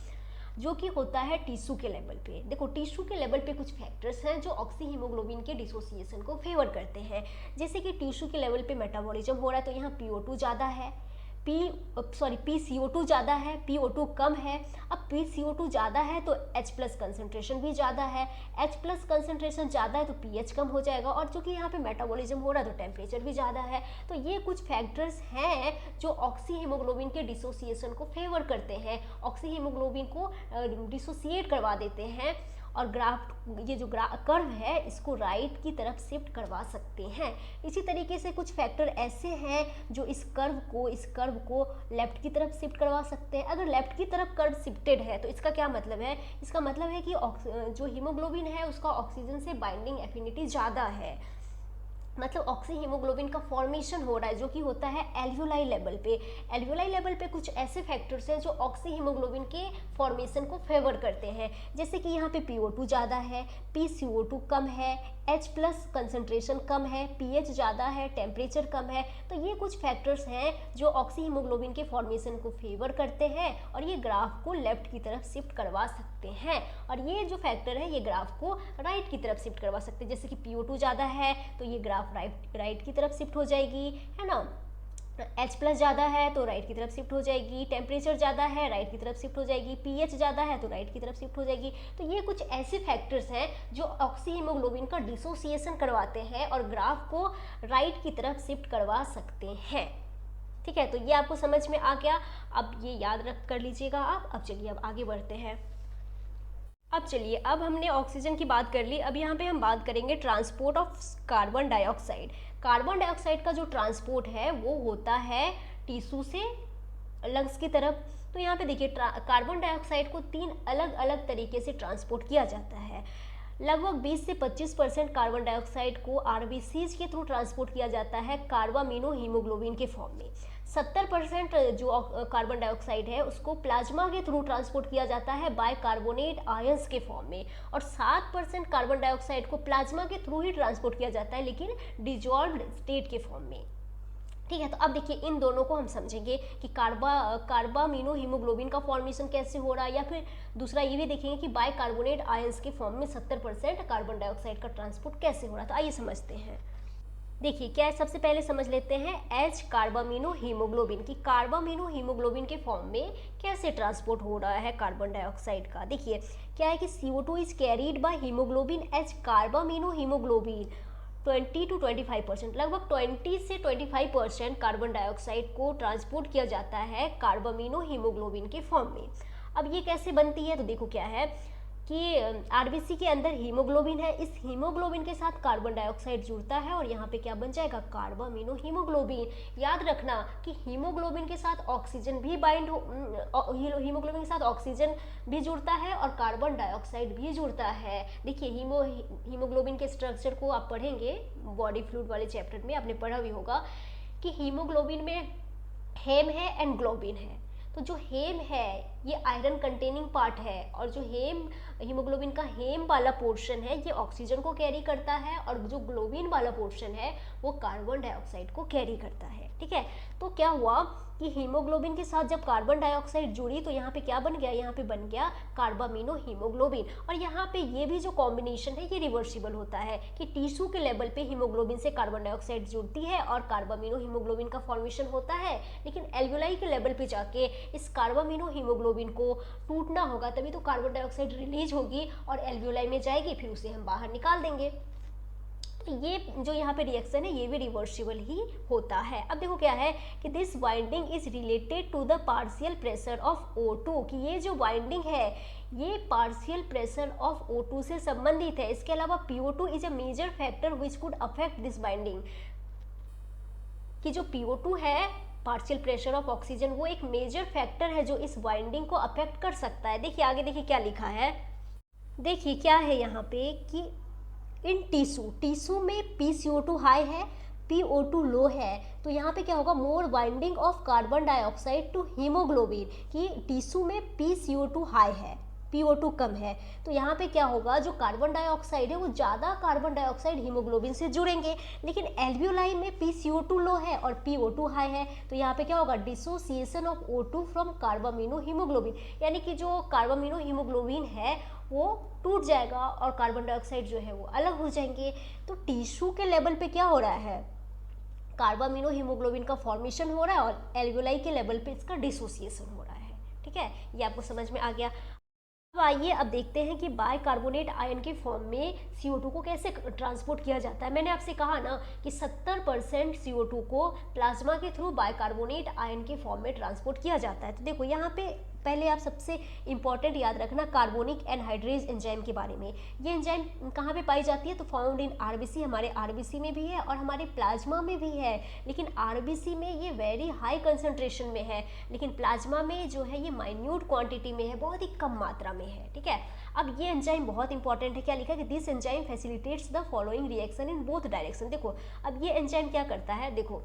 जो कि होता है टिश्यू के लेवल पे। देखो टिश्यू के लेवल पे कुछ फैक्टर्स हैं जो ऑक्सी हीमोग्लोबिन के डिसोसिएशन को फेवर करते हैं। जैसे कि टिश्यू के लेवल पे मेटाबॉलिज्म हो रहा है तो यहाँ PO2 ज़्यादा है, PCO2 ज़्यादा है, PO2 कम है। अब PCO2 ज़्यादा है तो H+ कंसनट्रेशन भी ज़्यादा है, H+ कंसनट्रेशन ज़्यादा है तो pH कम हो जाएगा, और चूँकि यहाँ पे मेटाबॉलिज्म हो रहा है तो टेम्परेचर भी ज़्यादा है। तो ये कुछ फैक्टर्स हैं जो ऑक्सी हीमोग्लोबिन के डिसोसिएशन को फेवर करते हैं, ऑक्सी हीमोग्लोबिन को डिसोसिएट करवा देते हैं, और ये जो कर्व है इसको राइट की तरफ शिफ्ट करवा सकते हैं। इसी तरीके से कुछ फैक्टर ऐसे हैं जो इस कर्व को लेफ्ट की तरफ शिफ्ट करवा सकते हैं। अगर लेफ्ट की तरफ कर्व शिफ्टेड है तो इसका क्या मतलब है, इसका मतलब है कि जो हीमोग्लोबिन है उसका ऑक्सीजन से बाइंडिंग एफिनिटी ज़्यादा है, मतलब ऑक्सी हीमोग्लोबिन का फॉर्मेशन हो रहा है, जो कि होता है एल्वियोलाई लेवल पे। एल्वियोलाई लेवल पे कुछ ऐसे फैक्टर्स हैं जो ऑक्सी हीमोग्लोबिन के फॉर्मेशन को फेवर करते हैं, जैसे कि यहाँ पे PO2 ज़्यादा है, PCO2 कम है, H+ कंसनट्रेशन कम है, pH ज़्यादा है, टेम्परेचर कम है। तो ये कुछ फैक्टर्स हैं जो ऑक्सी हीमोग्लोबिन के फॉर्मेशन को फेवर करते हैं और ये ग्राफ को लेफ्ट की तरफ शिफ्ट करवा सकते हैं, और ये जो फैक्टर है ये ग्राफ को राइट की तरफ शिफ्ट करवा सकते हैं। जैसे कि PO2 ज़्यादा है तो ये ग्राफ राइट की तरफ शिफ्ट हो जाएगी, है ना। H+ ज़्यादा है तो राइट की तरफ शिफ्ट हो जाएगी, टेम्परेचर ज़्यादा है राइट की तरफ शिफ्ट हो जाएगी, pH ज़्यादा है तो राइट की तरफ शिफ्ट हो जाएगी। तो ये कुछ ऐसे फैक्टर्स हैं जो ऑक्सी हीमोग्लोबिन का डिसोसिएशन करवाते हैं और ग्राफ को राइट की तरफ शिफ्ट करवा सकते हैं। ठीक है, तो ये आपको समझ में आ गया, अब ये याद रख कर लीजिएगा आप। अब चलिए अब आगे बढ़ते हैं। अब हमने ऑक्सीजन की बात कर ली, अब यहाँ पे हम बात करेंगे transport of carbon dioxide. Carbon dioxide का जो ट्रांसपोर्ट है वो होता है टिश्यू से लंग्स की तरफ। तो यहाँ पे देखिए कार्बन डाइऑक्साइड को 3 अलग अलग तरीके से ट्रांसपोर्ट किया जाता है। लगभग 20 से 25% कार्बन डाइऑक्साइड को RBCs के थ्रू ट्रांसपोर्ट किया जाता है कार्बामिनो हीमोग्लोबिन के फॉर्म में। 70% जो कार्बन डाइऑक्साइड है उसको प्लाज्मा के थ्रू ट्रांसपोर्ट किया जाता है बाइकार्बोनेट आयंस के फॉर्म में, और 7% कार्बन डाइऑक्साइड को प्लाज्मा के थ्रू ही ट्रांसपोर्ट किया जाता है लेकिन डिजॉल्व्ड स्टेट के फॉर्म में। ठीक है, तो अब देखिए इन दोनों को हम समझेंगे कि कार्बामिनो हीमोग्लोबिन का फॉर्मेशन कैसे हो रहा है, या फिर दूसरा ये भी देखेंगे कि बाइकार्बोनेट आयंस के फॉर्म में 70% कार्बन डाइऑक्साइड का ट्रांसपोर्ट कैसे हो रहा है। तो आइए समझते हैं। देखिए क्या है, सबसे पहले समझ लेते हैं H कार्बामिनो हीमोग्लोबिन की कार्बामिनो हीमोग्लोबिन के फॉर्म में कैसे ट्रांसपोर्ट हो रहा है कार्बन डाइऑक्साइड का। देखिए क्या है कि CO2 is carried by haemoglobin H carbamino haemoglobin 20 to 25%, लगभग 20 से 25% कार्बन डाइऑक्साइड को ट्रांसपोर्ट किया जाता है कार्बामिनो हीमोग्लोबिन के फॉर्म में। अब ये कैसे बनती है, तो देखो क्या है कि RBC के अंदर हीमोग्लोबिन है, इस हीमोग्लोबिन के साथ कार्बन डाइऑक्साइड जुड़ता है और यहाँ पे क्या बन जाएगा कार्बामिनो हीमोग्लोबिन। याद रखना कि हीमोग्लोबिन के साथ ऑक्सीजन भी हीमोग्लोबिन के साथ ऑक्सीजन भी जुड़ता है और कार्बन डाइऑक्साइड भी जुड़ता है। देखिए हीमोग्लोबिन के स्ट्रक्चर को आप पढ़ेंगे बॉडी फ्लूइड वाले चैप्टर में, आपने पढ़ा भी होगा कि हीमोग्लोबिन में हेम है एंड ग्लोबिन है। तो जो हेम है ये आयरन कंटेनिंग पार्ट है, और जो हीमोग्लोबिन का हेम वाला पोर्शन है ये ऑक्सीजन को कैरी करता है, और जो ग्लोबिन वाला पोर्शन है वो कार्बन डाइऑक्साइड को कैरी करता है। ठीक है, तो क्या हुआ कि हीमोग्लोबिन के साथ जब कार्बन डाइऑक्साइड जुड़ी तो यहाँ पे क्या बन गया, यहाँ पे बन गया कार्बामिनो हीमोग्लोबिन। और यहाँ पे ये भी जो कॉम्बिनेशन है ये रिवर्सिबल होता है कि टिश्यू के लेवल पे हीमोग्लोबिन से कार्बन डाइऑक्साइड जुड़ती है और कार्बामिनो हीमोग्लोबिन का फॉर्मेशन होता है, लेकिन एल्वियोलाई के लेवल पे जाके इस कार्बामिनो हीमोग्लोबिन को टूटना होगा, तभी तो कार्बन डाइऑक्साइड रिलीज होगी और एल्वियोलाई में जाएगी, फिर उसे हम बाहर निकाल देंगे। तो ये जो यहाँ पे रिएक्शन है ये भी रिवर्सिबल ही होता है। अब देखो क्या है कि this binding is related to the partial pressure of O2, कि ये जो बाइंडिंग है ये पार्शियल प्रेशर ऑफ O2 से संबंधित है। इसके अलावा PO2 is a major factor which could affect this binding, कि जो PO2 है पार्शियल प्रेशर ऑफ ऑक्सीजन वो एक मेजर फैक्टर है जो इस बाइंडिंग को अफेक्ट कर सकता है। देखिए आगे देखिए क्या लिखा है, देखिए क्या है यहाँ पे कि इन टिश्यू में PCO2 हाई है, PO2 लो है, तो यहाँ पे क्या होगा, more binding of carbon dioxide to haemoglobin, कि टिश्यू में PCO2 हाई है, PO2 कम है, तो यहाँ पे क्या होगा, जो कार्बन डाइऑक्साइड है वो ज़्यादा कार्बन डाइऑक्साइड हीमोग्लोबिन से जुड़ेंगे, लेकिन एल्वियोलाई में PCO2 लो है और PO2 हाई है, तो यहाँ पे क्या होगा, dissociation of O2 from carbamino haemoglobin, यानी कि जो कार्बामिनो हीमोग्लोबिन है वो टूट जाएगा और कार्बन डाइऑक्साइड जो है वो अलग हो जाएंगे। तो टिश्यू के लेवल पे क्या हो रहा है, कार्बामिनो हीमोग्लोबिन का फॉर्मेशन हो रहा है और एल्वियोलाई के लेवल पे इसका डिसोसिएशन हो रहा है। ठीक है, ये आपको समझ में आ गया। अब आइए अब देखते हैं कि बाइकार्बोनेट आयन के फॉर्म में CO2 को कैसे ट्रांसपोर्ट किया जाता है। मैंने आपसे कहा ना कि 70% CO2 को प्लाज्मा के थ्रू बाइकार्बोनेट आयन के फॉर्म में ट्रांसपोर्ट किया जाता है। तो देखो यहाँ पे पहले आप सबसे इंपॉर्टेंट याद रखना कार्बोनिक एनहाइड्रेज एंजाइम के बारे में। ये एंजाइम कहाँ पे पाई जाती है, तो फाउंड इन RBC, हमारे RBC में भी है और हमारे प्लाज्मा में भी है, लेकिन RBC में ये वेरी हाई कंसंट्रेशन में है, लेकिन प्लाज्मा में जो है ये माइन्यूट क्वांटिटी में है, बहुत ही कम मात्रा में है। ठीक है, अब ये एंजाइम बहुत इंपॉर्टेंट है, क्या लिखा है कि this enzyme facilitates the following reaction in both direction. देखो अब ये एंजाइम क्या करता है, देखो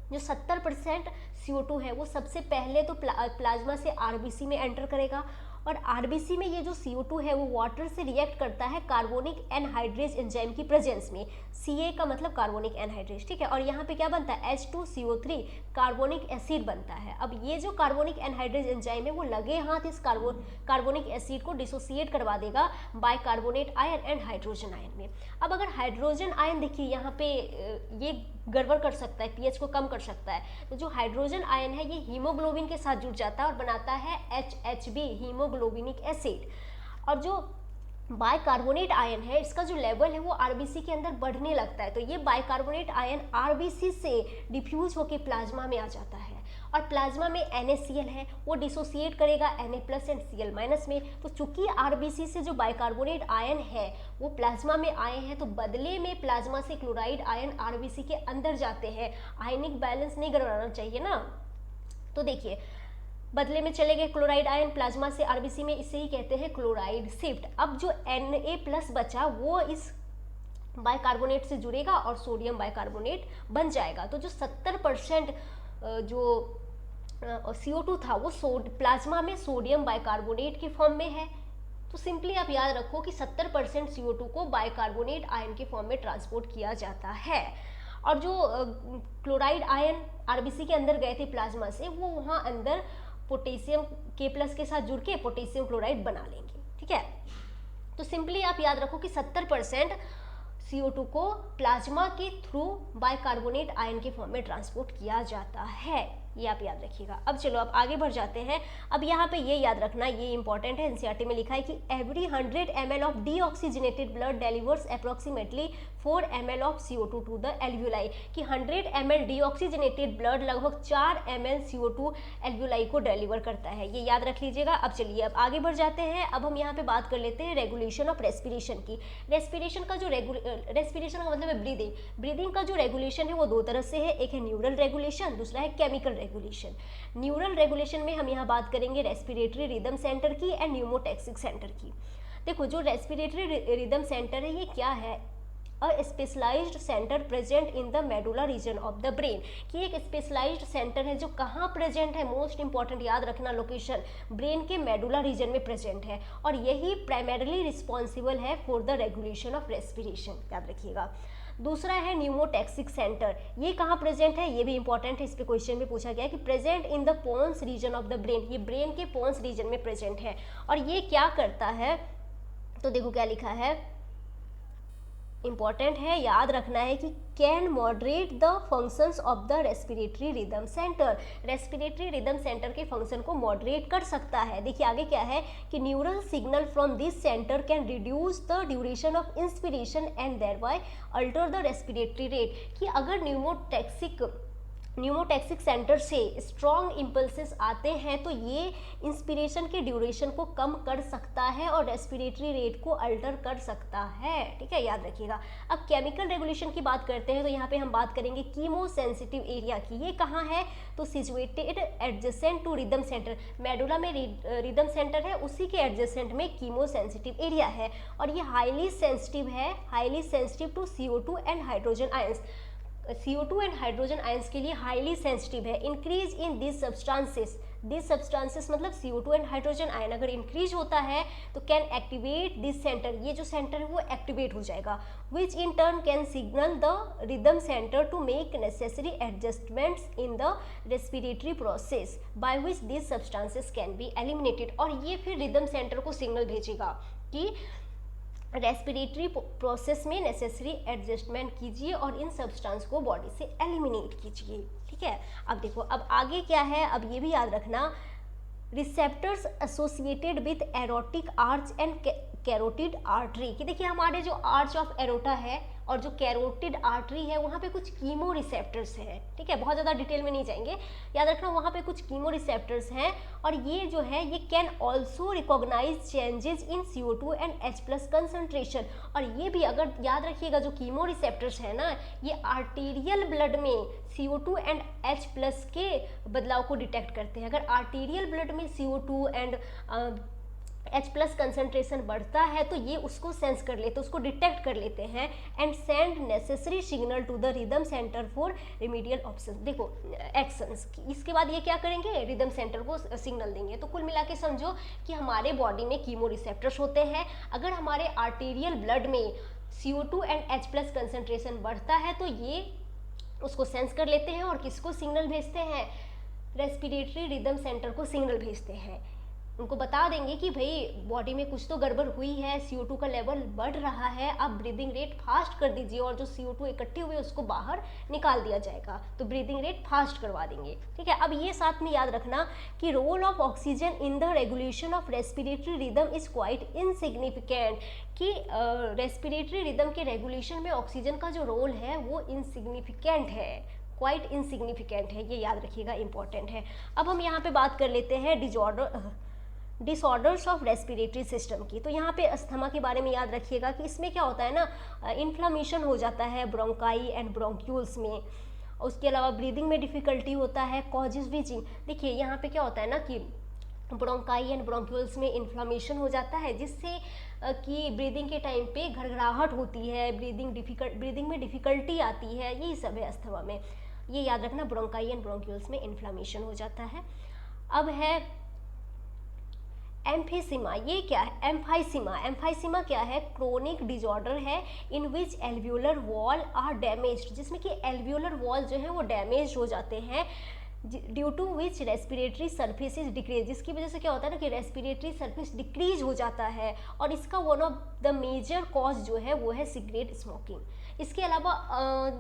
जो 70% CO2 है वो सबसे पहले तो प्लाज्मा से RBC में एंटर करेगा और RBC में ये जो CO2 है वो वाटर से रिएक्ट करता है कार्बोनिक एनहाइड्रेज एंजाइम की प्रेजेंस में। Ca का मतलब कार्बोनिक एनहाइड्रेज। ठीक है, और यहाँ पे क्या बनता है, H2CO3 कार्बोनिक एसिड बनता है। अब ये जो कार्बोनिक एनहाइड्रेज एंजाइम है वो लगे हाथ इस कार्बोनिक एसिड को डिसोसिएट करवा देगा bicarbonate ion and hydrogen ion में। अब अगर हाइड्रोजन आयन देखिए यहाँ पे ये गड़बड़ कर सकता है, पीएच को कम कर सकता है, तो जो हाइड्रोजन आयन है ये हीमोग्लोबिन के साथ जुड़ जाता है और बनाता है HHB हीमोग्लोबिनिक एसिड। और जो बाइकार्बोनेट आयन है इसका जो लेवल है वो आरबीसी के अंदर बढ़ने लगता है, तो ये बाइकार्बोनेट आयन आरबीसी से डिफ्यूज होकर प्लाज्मा में आ जाता है और प्लाज्मा में NaCl है वो डिसोसिएट करेगा Na+ एंड Cl- में। तो चूंकि आरबीसी से जो बाइकार्बोनेट आयन है वो प्लाज्मा में आए हैं तो बदले में प्लाज्मा से क्लोराइड आयन आरबीसी के अंदर जाते हैं। आयनिक बैलेंस नहीं गड़बड़ाना चाहिए ना, तो देखिए बदले में चले गए क्लोराइड आयन प्लाज्मा से आरबीसी में, इसे ही कहते हैं क्लोराइड शिफ्ट। अब जो Na+ बचा वो इस बाइकार्बोनेट से जुड़ेगा और सोडियम बाइकार्बोनेट बन जाएगा। तो जो 70% जो CO2 था वो प्लाज्मा में सोडियम बाइकार्बोनेट के फॉर्म में है। तो सिंपली आप याद रखो कि 70% CO2 को बाइकार्बोनेट आयन के फॉर्म में ट्रांसपोर्ट किया जाता है। और जो क्लोराइड आयन आरबीसी के अंदर गए थे प्लाज्मा से, वो वहाँ अंदर पोटेशियम K+ के साथ जुड़ के पोटेशियम क्लोराइड बना लेंगे। ठीक है, तो सिंपली आप याद रखो कि 70% CO2 को प्लाज्मा के थ्रू बाइकार्बोनेट आयन के फॉर्म में ट्रांसपोर्ट किया जाता है, ये आप याद रखिएगा। अब चलो अब आगे बढ़ जाते हैं। अब यहाँ पे ये याद रखना, ये इंपॉर्टेंट है, एनसीईआरटी में लिखा है कि every 100 ml of deoxygenated blood delivers approximately 4 ml of CO2 to the alveoli, कि 100 ml डीऑक्सीजनेटेड ब्लड लगभग 4 ml CO2 एल्वियोलाई को डिलीवर करता है, ये याद रख लीजिएगा। अब चलिए अब आगे बढ़ जाते हैं। अब हम यहाँ पे बात कर लेते हैं रेगुलेशन ऑफ रेस्पिरेशन की। रेस्पिरेशन का जो रेस्पिरेशन का मतलब है ब्रीदिंग। ब्रीदिंग का जो रेगुलेशन है वो दो तरह से है, एक है न्यूरल रेगुलेशन, दूसरा है केमिकल रेगुलेशन। न्यूरल रेगुलेशन में हम यहाँ बात करेंगे रेस्पिरेटरी रिदम सेंटर की एंड न्यूमोटैक्सिक सेंटर की। देखो जो रेस्पिरेटरी रिदम सेंटर है ये क्या है, a specialised centre present in the medulla region of the brain, कि एक स्पेशलाइज्ड सेंटर है जो कहाँ प्रेजेंट है, मोस्ट इंपॉर्टेंट याद रखना लोकेशन, ब्रेन के मेडुला रीजन में प्रेजेंट है और यही प्राइमरीली रिस्पॉन्सिबल है for the regulation of respiration, याद रखिएगा। दूसरा है न्यूमोटैक्सिक सेंटर, ये कहाँ प्रेजेंट है, ये भी इंपॉर्टेंट है, इस पे क्वेश्चन में पूछा गया है कि present in the pons region of the brain, ये ब्रेन के पोन्स रीजन में प्रेजेंट है और ये क्या करता है, तो देखो क्या लिखा है, इंपॉर्टेंट है, याद रखना है कि can moderate the functions of the respiratory rhythm centre, respiratory rhythm centre के फंक्शन को मॉडरेट कर सकता है। देखिए आगे क्या है कि neural signal from this centre can reduce the duration of inspiration and thereby alter the respiratory rate, कि अगर न्यूमोटैक्सिक न्यूमोटैक्सिक सेंटर से स्ट्रॉन्ग इम्पल्सेस आते हैं तो ये इंस्पिरेशन के ड्यूरेशन को कम कर सकता है और रेस्पिरेटरी रेट को अल्टर कर सकता है, ठीक है, याद रखिएगा। अब केमिकल रेगुलेशन की बात करते हैं तो यहाँ पे हम बात करेंगे कीमो सेंसिटिव एरिया की। ये कहाँ है, तो situated adjacent to rhythm centre, medulla में रिदम सेंटर है, उसी के एडजेसेंट में कीमो सेंसिटिव एरिया है और ये हाईली सेंसिटिव है, highly sensitive to CO2 and hydrogen ions. CO2 and hydrogen ions के लिए हाईली सेंसिटिव है। इंक्रीज इन दिस सब्सटेंसेस मतलब CO2 एंड हाइड्रोजन आयन अगर इंक्रीज होता है तो कैन एक्टिवेट दिस सेंटर, ये जो सेंटर है वो एक्टिवेट हो जाएगा, which in turn can signal the rhythm centre to make necessary adjustments in the respiratory process by which this substances can be eliminated. और ये फिर रिदम सेंटर को सिग्नल भेजेगा कि रेस्पिरेटरी प्रोसेस में नेसेसरी एडजस्टमेंट कीजिए और इन सब्सटेंस को बॉडी से एलिमिनेट कीजिए, ठीक है। अब देखो अब आगे क्या है, अब ये भी याद रखना, receptors associated with aortic arch and carotid artery, कि देखिए हमारे जो आर्च ऑफ एरोटा है और जो कैरोटिड आर्टरी है वहाँ पे कुछ कीमो रिसेप्टर्स हैं, ठीक है, बहुत ज़्यादा डिटेल में नहीं जाएंगे, याद रखना वहाँ पे कुछ कीमो रिसेप्टर्स हैं और ये जो है ये can also recognise changes in CO2 and H+ concentration. और ये भी अगर याद रखिएगा जो कीमो रिसेप्टर्स है ना, ये आर्टीरियल ब्लड में CO2 एंड H+ के बदलाव को डिटेक्ट करते हैं। अगर आर्टीरियल ब्लड में CO2 एंड H+ कंसनट्रेशन बढ़ता है तो ये उसको सेंस कर लेते, उसको डिटेक्ट कर लेते हैं and send necessary signal to the rhythm centre for remedial option, देखो एक्शंस। इसके बाद ये क्या करेंगे, रिदम सेंटर को सिग्नल देंगे। तो कुल मिला के समझो कि हमारे बॉडी में कीमो रिसेप्टर्स होते हैं। अगर हमारे आर्टीरियल ब्लड में CO2 एंड H+ कंसनट्रेशन बढ़ता है तो ये उसको सेंस कर लेते हैं और किसको सिग्नल भेजते हैं, रेस्पिरेटरी रिदम सेंटर को सिग्नल भेजते हैं। उनको बता देंगे कि भाई बॉडी में कुछ तो गड़बड़ हुई है, CO2 का लेवल बढ़ रहा है, आप ब्रीदिंग रेट फास्ट कर दीजिए और जो CO2 इकट्ठे हुए उसको बाहर निकाल दिया जाएगा, तो ब्रीदिंग रेट फास्ट करवा देंगे, ठीक है। अब ये साथ में याद रखना कि role of oxygen in the regulation of respiratory rhythm is quite insignificant, कि रेस्पिरेटरी रिदम के रेगुलेशन में ऑक्सीजन का जो रोल है वो इनसिग्निफिकेंट है, क्वाइट इनसिग्निफिकेंट है, ये याद रखिएगा, इंपॉर्टेंट है। अब हम यहाँ पे बात कर लेते हैं डिसऑर्डर्स ऑफ रेस्पिरेटरी सिस्टम की। तो यहाँ पे अस्थमा के बारे में याद रखिएगा कि इसमें क्या होता है ना, इन्फ्लामेशन हो जाता है ब्रोंकाई एंड ब्रोंक्यूल्स में, उसके अलावा ब्रीदिंग में डिफिकल्टी होता है, कॉजेज विचिंग। देखिए यहाँ पे क्या होता है ना कि ब्रोंकाई एंड ब्रोंक्यूल्स में इन्फ्लामेशन हो जाता है जिससे कि ब्रीदिंग के टाइम पे घरघराहट होती है, ब्रीदिंग में डिफिकल्टी आती है, यही सब है अस्थमा में। ये याद रखना, ब्रोंकाई एंड ब्रोंक्यूल्स में इन्फ्लामेशन हो जाता है। अब है एम्फीसीमा, ये क्या है, एम्फाइसीमा क्या है, क्रोनिक डिजॉर्डर है इन विच एल्वियोलर वॉल आर डैमेज्ड, जिसमें कि एल्वियोलर वॉल जो है वो डैमेज हो जाते हैं, due to which respiratory surfaces decrease, जिसकी वजह से क्या होता है ना कि रेस्पिरेटरी सर्फेस डिक्रीज हो जाता है और इसका one of the major cause जो है वो है सिगरेट स्मोकिंग। इसके अलावा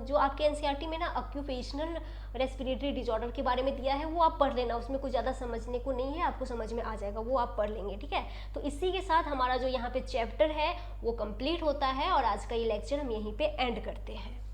जो आपके एनसीईआरटी में ना ऑक्यूपेशनल रेस्पिरेटरी डिजॉर्डर के बारे में दिया है वो आप पढ़ लेना, उसमें कुछ ज़्यादा समझने को नहीं है, आपको समझ में आ जाएगा, वो आप पढ़ लेंगे, ठीक है। तो इसी के साथ हमारा जो यहाँ पे चैप्टर है वो कंप्लीट होता है और आज का ये लेक्चर हम यहीं पे एंड करते हैं।